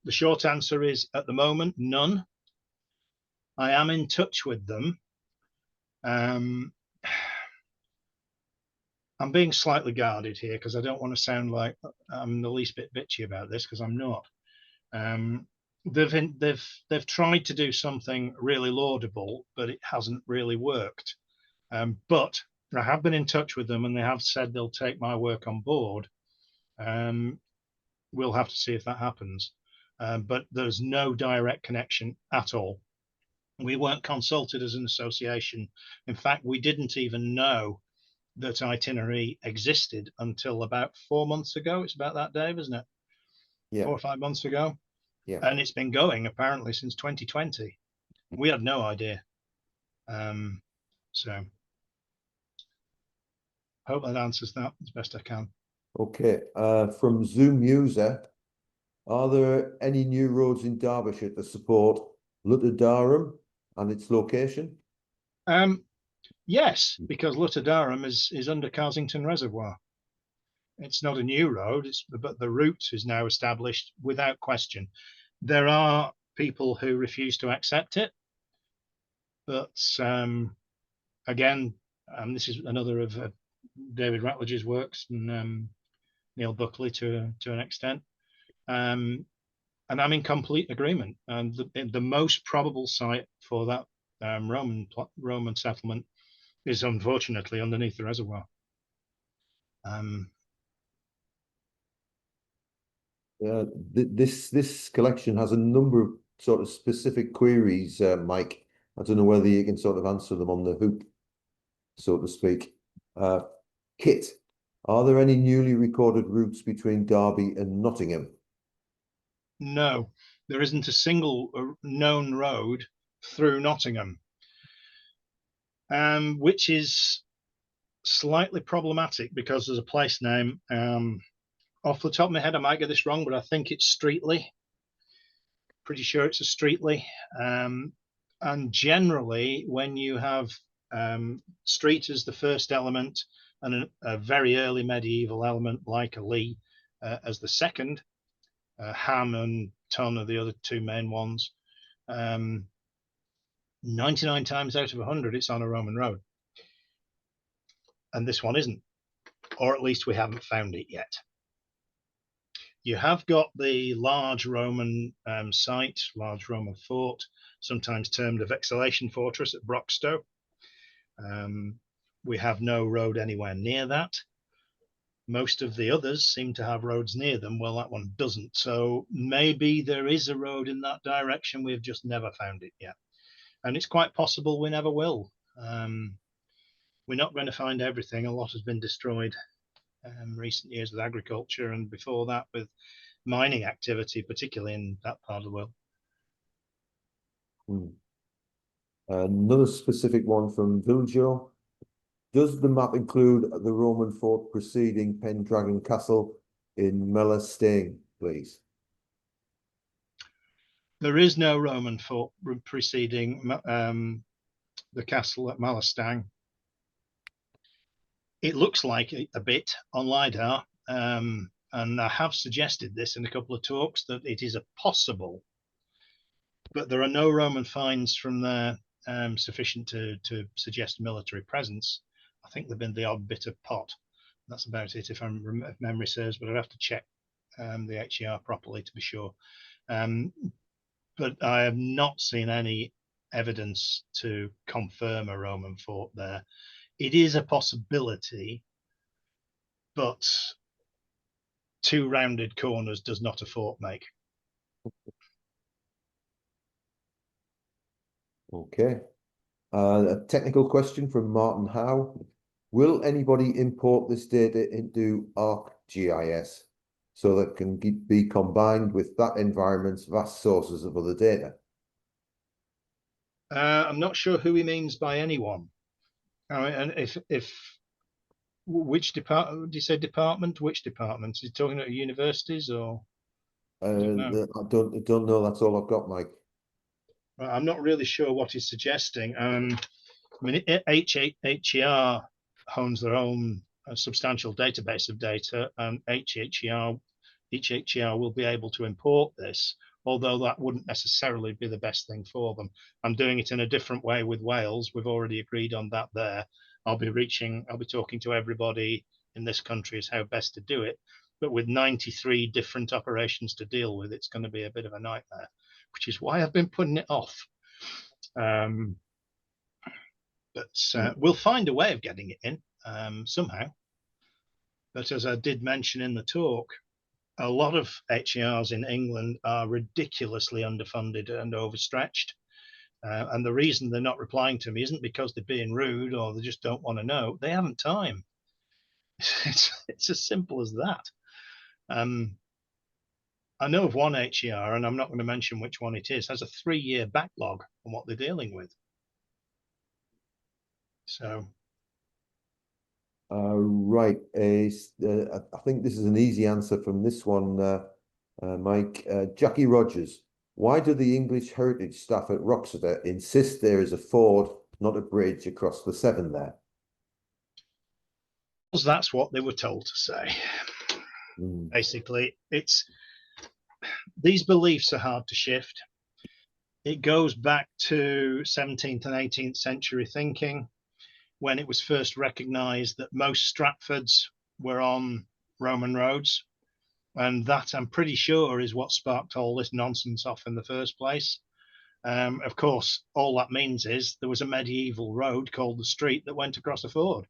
short answer is, at the moment, none. I am in touch with them. I'm being slightly guarded here because I don't want to sound like I'm the least bit bitchy about this, because I'm not. They've tried to do something really laudable, but it hasn't really worked. But I have been in touch with them, and they have said they'll take my work on board. We'll have to see if that happens. But there's no direct connection at all. We weren't consulted as an association. In fact, we didn't even know that itinerary existed until about 4 months ago. It's about that, Dave, isn't it? Yeah. 4 or 5 months ago. Yeah. And it's been going apparently since 2020. We had no idea. So hope that answers that as best I can. Okay. From Zoom user, are there any new roads in Derbyshire to support Lutter and its location? Yes, because Lutter is under Carsington Reservoir. It's not a new road, but the route is now established without question. There are people who refuse to accept it, but again, this is another of David Ratledge's works, and Neil Buckley to an extent, and I'm in complete agreement. And the most probable site for that Roman settlement is unfortunately underneath the reservoir. This collection has a number of sort of specific queries, Mike. I don't know whether you can sort of answer them on the hoop, so to speak. Kit, are there any newly recorded routes between Derby and Nottingham? No, there isn't a single known road through Nottingham, which is slightly problematic because there's a place name. Off the top of my head, I might get this wrong, but I think it's Streatley. Pretty sure it's a Streatley. And generally, when you have street as the first element and a very early medieval element like a Lee as the second, Ham and Ton are the other two main ones. 99 times out of 100, it's on a Roman road. And this one isn't, or at least we haven't found it yet. You have got the large Roman site, large Roman fort, sometimes termed a vexillation fortress at Broxtowe. We have no road anywhere near that. Most of the others seem to have roads near them. Well, that one doesn't. So maybe there is a road in that direction. We've just never found it yet. And it's quite possible we never will. We're not going to find everything. A lot has been destroyed recent years with agriculture, and before that with mining activity, particularly in that part of the world. Another specific one from Viljo. Does the map include the Roman fort preceding Pendragon Castle in Mellastane, please? There is no Roman fort preceding the castle at Mellastane. It looks like a bit on LiDAR, and I have suggested this in a couple of talks that it is a possible, but there are no Roman finds from there sufficient to suggest military presence. I think there've been the odd bit of pot. That's about it, if memory serves, but I'd have to check the HER properly to be sure. But I have not seen any evidence to confirm a Roman fort there. It is a possibility, but two rounded corners does not a fort make. Okay. A technical question from Martin Howe. Will anybody import this data into ArcGIS so that can be combined with that environment's vast sources of other data? I'm not sure who he means by anyone. And if which department, do you say department? Which department? Is he talking about universities or? I don't know. That's all I've got, Mike. I'm not really sure what he's suggesting. I mean, HER owns their own substantial database of data, and each HER will be able to import this, although that wouldn't necessarily be the best thing for them. I'm doing it in a different way with Wales. We've already agreed on that there. I'll be talking to everybody in this country as how best to do it. But with 93 different operations to deal with, it's going to be a bit of a nightmare, which is why I've been putting it off. But we'll find a way of getting it in somehow. But as I did mention in the talk, a lot of HERs in England are ridiculously underfunded and overstretched. And the reason they're not replying to me isn't because they're being rude or they just don't want to know. They haven't time. It's as simple as that. I know of one HER, and I'm not going to mention which one it is, has a 3-year backlog on what they're dealing with. So. Right. I think this is an easy answer from this one, Mike. Jackie Rogers. Why do the English heritage staff at Wroxeter insist there is a ford, not a bridge, across the Severn there? Because that's what they were told to say. Basically, these beliefs are hard to shift. It goes back to 17th and 18th century thinking, when it was first recognized that most Stratfords were on Roman roads. And that, I'm pretty sure, is what sparked all this nonsense off in the first place. Of course, all that means is there was a medieval road called the Street that went across a ford.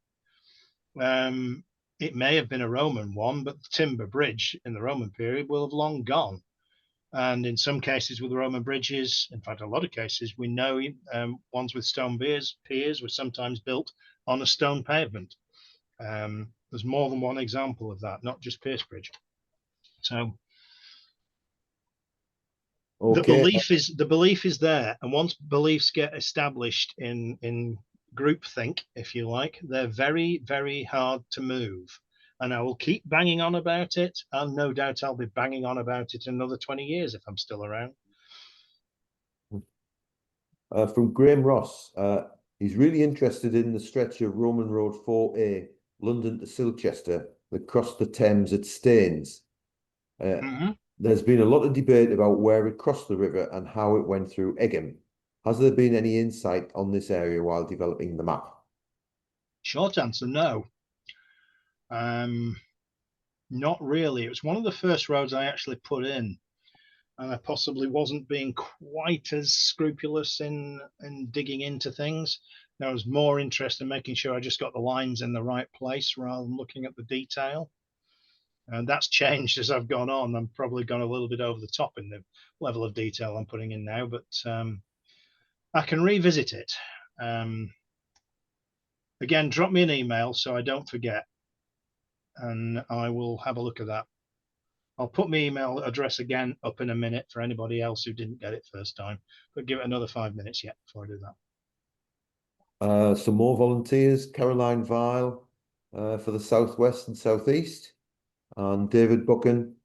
It may have been a Roman one, but the timber bridge in the Roman period will have long gone. And in some cases with Roman bridges, in fact, a lot of cases, we know ones with stone piers were sometimes built on a stone pavement. There's more than one example of that, not just Pierce Bridge. So okay. The belief is there, and once beliefs get established in groupthink, if you like, they're very, very hard to move. And I will keep banging on about it, and no doubt I'll be banging on about it another 20 years if I'm still around. From Graham Ross, he's really interested in the stretch of Roman Road 4A, London to Silchester, that crossed the Thames at Staines. There's been a lot of debate about where it crossed the river and how it went through Egham. Has there been any insight on this area while developing the map? Short answer, no. Not really. It was one of the first roads I actually put in, and I possibly wasn't being quite as scrupulous in digging into things. I was more interested in making sure I just got the lines in the right place rather than looking at the detail. And that's changed as I've gone on. I'm probably gone a little bit over the top in the level of detail I'm putting in now, but I can revisit it. Again, drop me an email so I don't forget, and I will have a look at that. I'll put my email address again up in a minute for anybody else who didn't get it first time, but give it another 5 minutes yet before I do that. Some more volunteers, Caroline Vile for the Southwest and Southeast, and David Buchan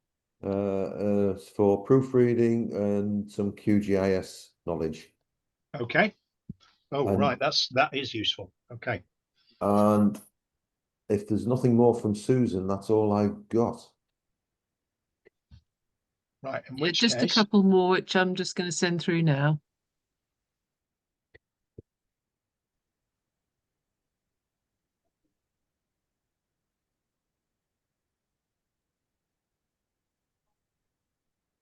for proofreading and some QGIS knowledge. Okay. Oh, right. That is useful. Okay. And if there's nothing more from Susan, that's all I've got. Right, in Yeah, which just a case, couple more, which I'm just going to send through now.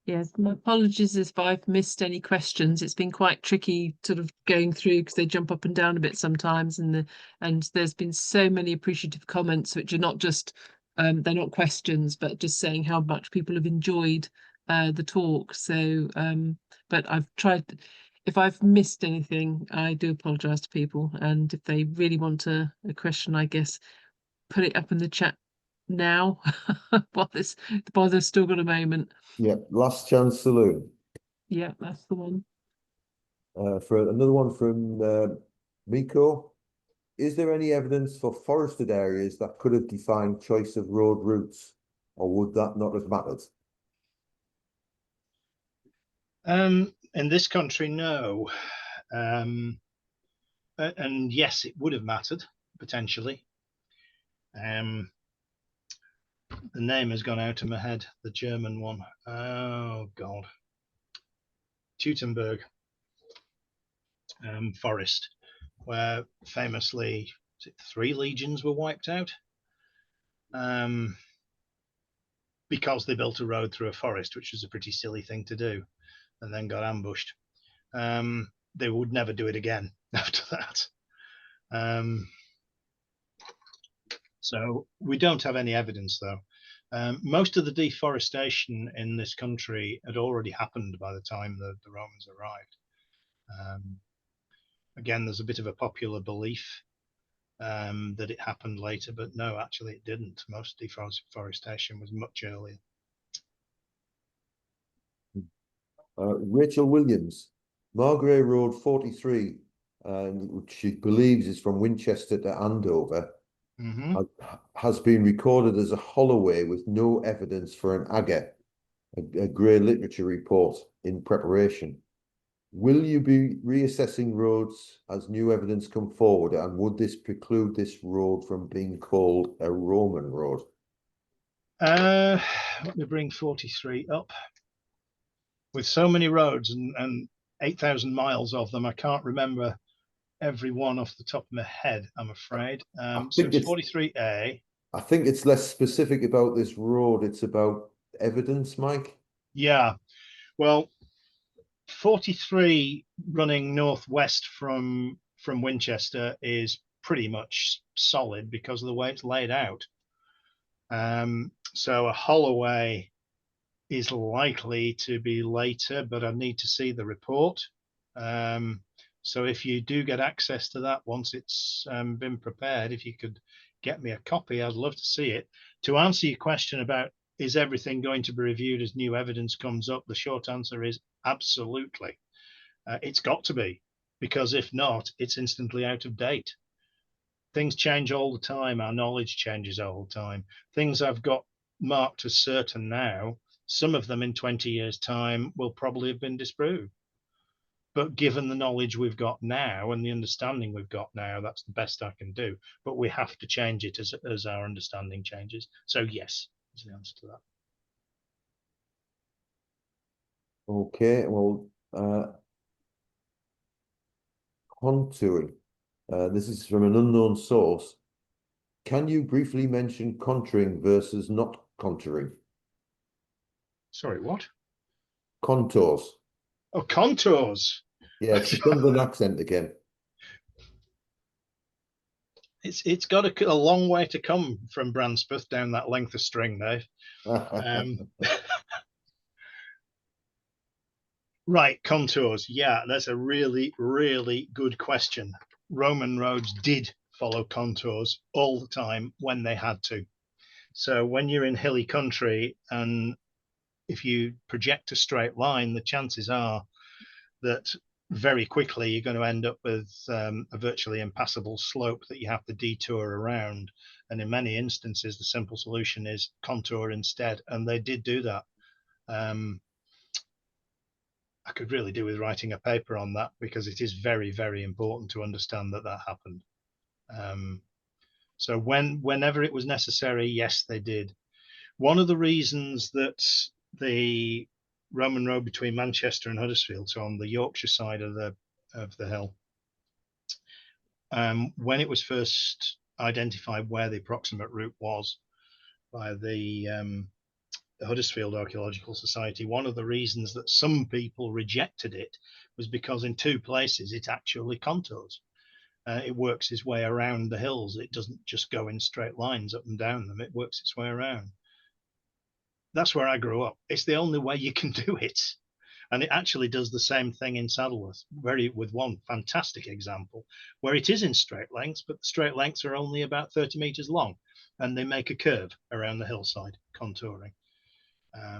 Yes, my apologies if I've missed any questions. It's been quite tricky sort of going through because they jump up and down a bit sometimes, and there's been so many appreciative comments which are not just they're not questions, but just saying how much people have enjoyed the talk. So but I've tried, if I've missed anything, I do apologize to people, and if they really want a question, I guess put it up in the chat now while they've still got a moment. Yeah, last chance saloon. Yeah, that's the one. For another one from Miko. Is there any evidence for forested areas that could have defined choice of road routes, or would that not have mattered? in this country, no. And yes, it would have mattered, potentially. The name has gone out of my head, the German one. Oh, God. Teutonberg forest, where famously 3 legions were wiped out because they built a road through a forest, which was a pretty silly thing to do, and then got ambushed. They would never do it again after that. So we don't have any evidence, though. Most of the deforestation in this country had already happened by the time the Romans arrived. Again, there's a bit of a popular belief that it happened later, but no, actually it didn't. Most deforestation was much earlier. Rachel Williams, Margary Road 43, which she believes is from Winchester to Andover, has been recorded as a holloway with no evidence for an agate, a grey literature report in preparation. Will you be reassessing roads as new evidence come forward, and would this preclude this road from being called a Roman road? Let me bring 43 up. With so many roads and 8,000 miles of them, I can't remember every one off the top of my head, I'm afraid. So it's 43A. I think it's less specific about this road. It's about evidence, Mike. Yeah. Well, 43 running northwest from Winchester is pretty much solid because of the way it's laid out. So a holloway is likely to be later, but I need to see the report. So if you do get access to that once it's been prepared, if you could get me a copy, I'd love to see it. To answer your question about is everything going to be reviewed as new evidence comes up, the short answer is absolutely. It's got to be, because if not, it's instantly out of date. Things change all the time. Our knowledge changes all the time. Things I've got marked as certain now, some of them in 20 years' time will probably have been disproved. But given the knowledge we've got now and the understanding we've got now, that's the best I can do. But we have to change it as our understanding changes. So yes, is the answer to that. Okay, well, contouring. This is from an unknown source. Can you briefly mention contouring versus not contouring? Sorry, what? Contours. Oh, contours. Yeah, it's become an accent again. It's got a long way to come from Branspeth down that length of string, Dave. Right, contours. Yeah, that's a really, really good question. Roman roads did follow contours all the time when they had to. So when you're in hilly country and if you project a straight line, the chances are that very quickly you're going to end up with a virtually impassable slope that you have to detour around. And in many instances, the simple solution is contour instead. And they did do that. I could really do with writing a paper on that because it is very, very important to understand that that happened. So whenever it was necessary, yes, they did. One of the reasons that the Roman road between Manchester and Huddersfield, so on the Yorkshire side of the hill, when it was first identified where the approximate route was by the Huddersfield Archaeological Society, one of the reasons that some people rejected it was because in two places it actually contours. It works its way around the hills. It doesn't just go in straight lines up and down them. It works its way around. That's where I grew up. It's the only way you can do it. And it actually does the same thing in Saddleworth, with one fantastic example where it is in straight lengths, but the straight lengths are only about 30 meters long, and they make a curve around the hillside, contouring. I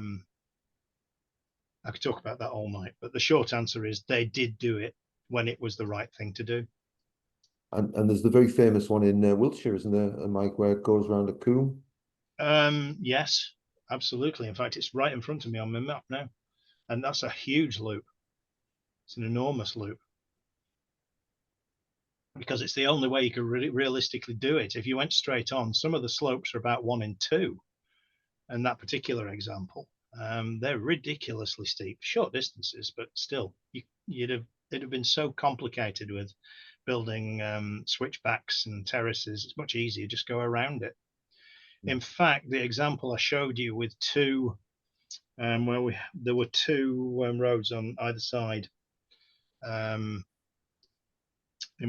could talk about that all night, but the short answer is they did do it when it was the right thing to do. And there's the very famous one in Wiltshire, isn't there, Mike, where it goes around a coombe? Yes, absolutely. In fact, it's right in front of me on my map now. And that's a huge loop. It's an enormous loop. Because it's the only way you could realistically do it. If you went straight on, some of the slopes are about 1 in 2. And that particular example, they're ridiculously steep, short distances, but still, it'd have been so complicated with building switchbacks and terraces. It's much easier, just go around it. In fact, the example I showed you with two, where there were two roads on either side in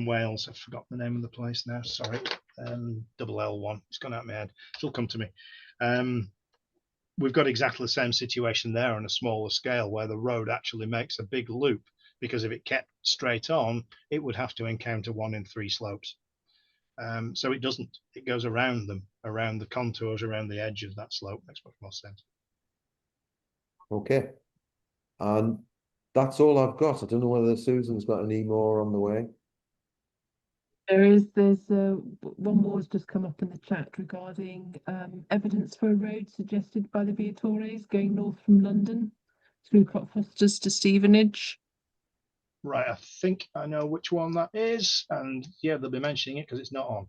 Wales. I've forgotten the name of the place now. Sorry, double L1. It's gone out of my head. It'll come to me. We've got exactly the same situation there on a smaller scale, where the road actually makes a big loop, because if it kept straight on, it would have to encounter 1 in 3 slopes. So it doesn't. It goes around them, around the contours, around the edge of that slope. Makes much more sense. Okay. And that's all I've got. I don't know whether Susan's got any more on the way. There's one more has just come up in the chat regarding evidence for a road suggested by the Viatores going north from London through Cockfosters to Stevenage. Right, I think I know which one that is, and yeah, they'll be mentioning it because it's not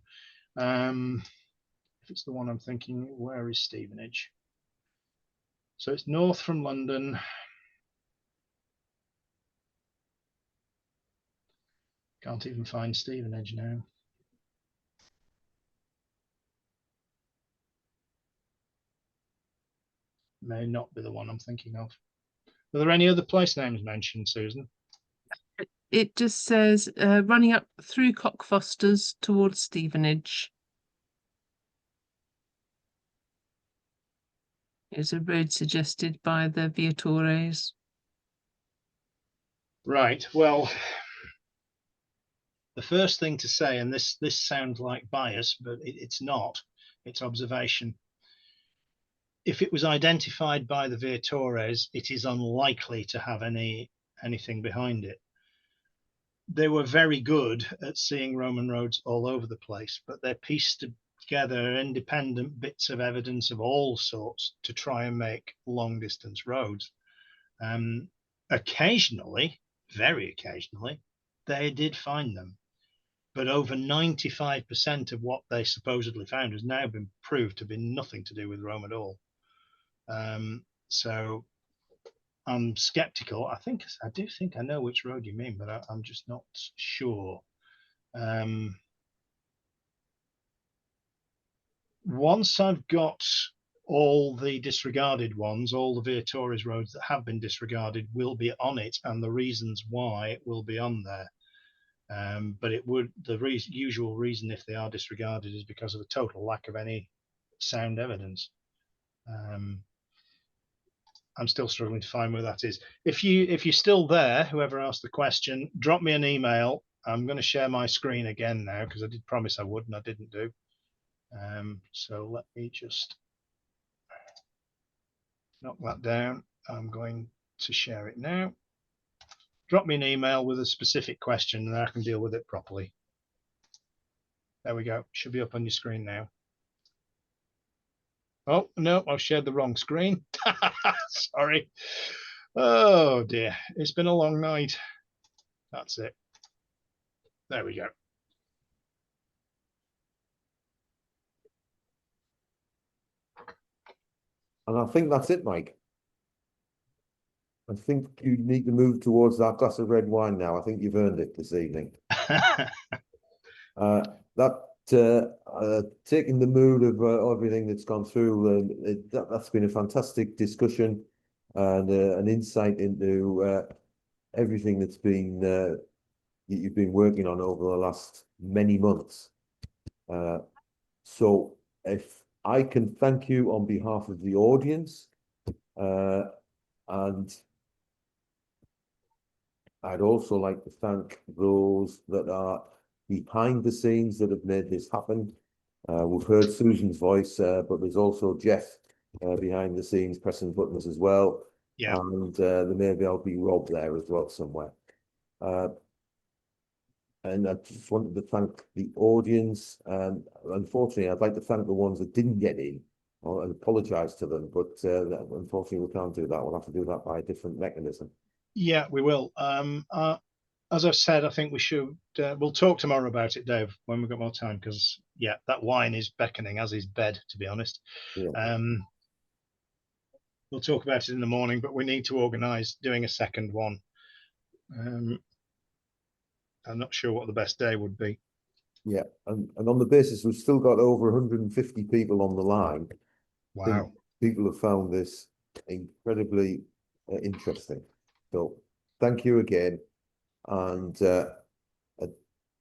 on. If it's the one I'm thinking, where is Stevenage? So it's north from London. Can't even find Stevenage now. May not be the one I'm thinking of. Are there any other place names mentioned, Susan? It just says running up through Cockfosters towards Stevenage. Is a road suggested by the Viatores. Right, well, the first thing to say, and this sounds like bias, but it's not, it's observation. If it was identified by the Viatores, it is unlikely to have anything behind it. They were very good at seeing Roman roads all over the place, but they're pieced together independent bits of evidence of all sorts to try and make long distance roads. Occasionally, very occasionally, they did find them, but over 95% of what they supposedly found has now been proved to be nothing to do with Rome at all. So I'm skeptical. I do think I know which road you mean, but I'm just not sure. Once I've got all the disregarded ones, all the Viatores roads that have been disregarded will be on it, and the reasons why will be on there. But the usual reason if they are disregarded is because of a total lack of any sound evidence. I'm still struggling to find where that is. If you're still there, whoever asked the question, drop me an email. I'm going to share my screen again now because I did promise I would and I didn't do. So let me just knock that down. I'm going to share it now. Drop me an email with a specific question and I can deal with it properly. There we go. Should be up on your screen now. Oh, no, I've shared the wrong screen. Sorry. Oh, dear. It's been a long night. That's it. There we go. And I think that's it, Mike. I think you need to move towards that glass of red wine now. I think you've earned it this evening. Taking the mood of everything that's gone through, that's been a fantastic discussion and an insight into everything that's been you've been working on over the last many months. So if I can thank you on behalf of the audience, and I'd also like to thank those that are behind the scenes that have made this happen. We've heard Susan's voice, but there's also Jeff behind the scenes pressing buttons as well. Yeah. And there may well be Rob there as well somewhere. And I just wanted to thank the audience. And unfortunately, I'd like to thank the ones that didn't get in and apologise to them. But unfortunately, we can't do that. We'll have to do that by a different mechanism. Yeah, we will. As I've said, I think we should. We'll talk tomorrow about it, Dave, when we've got more time. Because yeah, that wine is beckoning, as is bed, to be honest. Yeah. We'll talk about it in the morning, but we need to organise doing a second one. I'm not sure what the best day would be. Yeah, and on the basis we've still got over 150 people on the line. I think Wow. people have found this incredibly interesting. So thank you again. And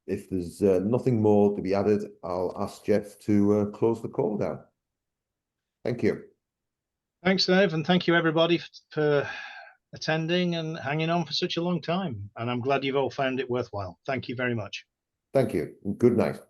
if there's nothing more to be added, I'll ask Jeff to close the call down. Thank you. Thanks, Dave, and thank you everybody for attending and hanging on for such a long time. And I'm glad you've all found it worthwhile. Thank you very much. Thank you, and good night.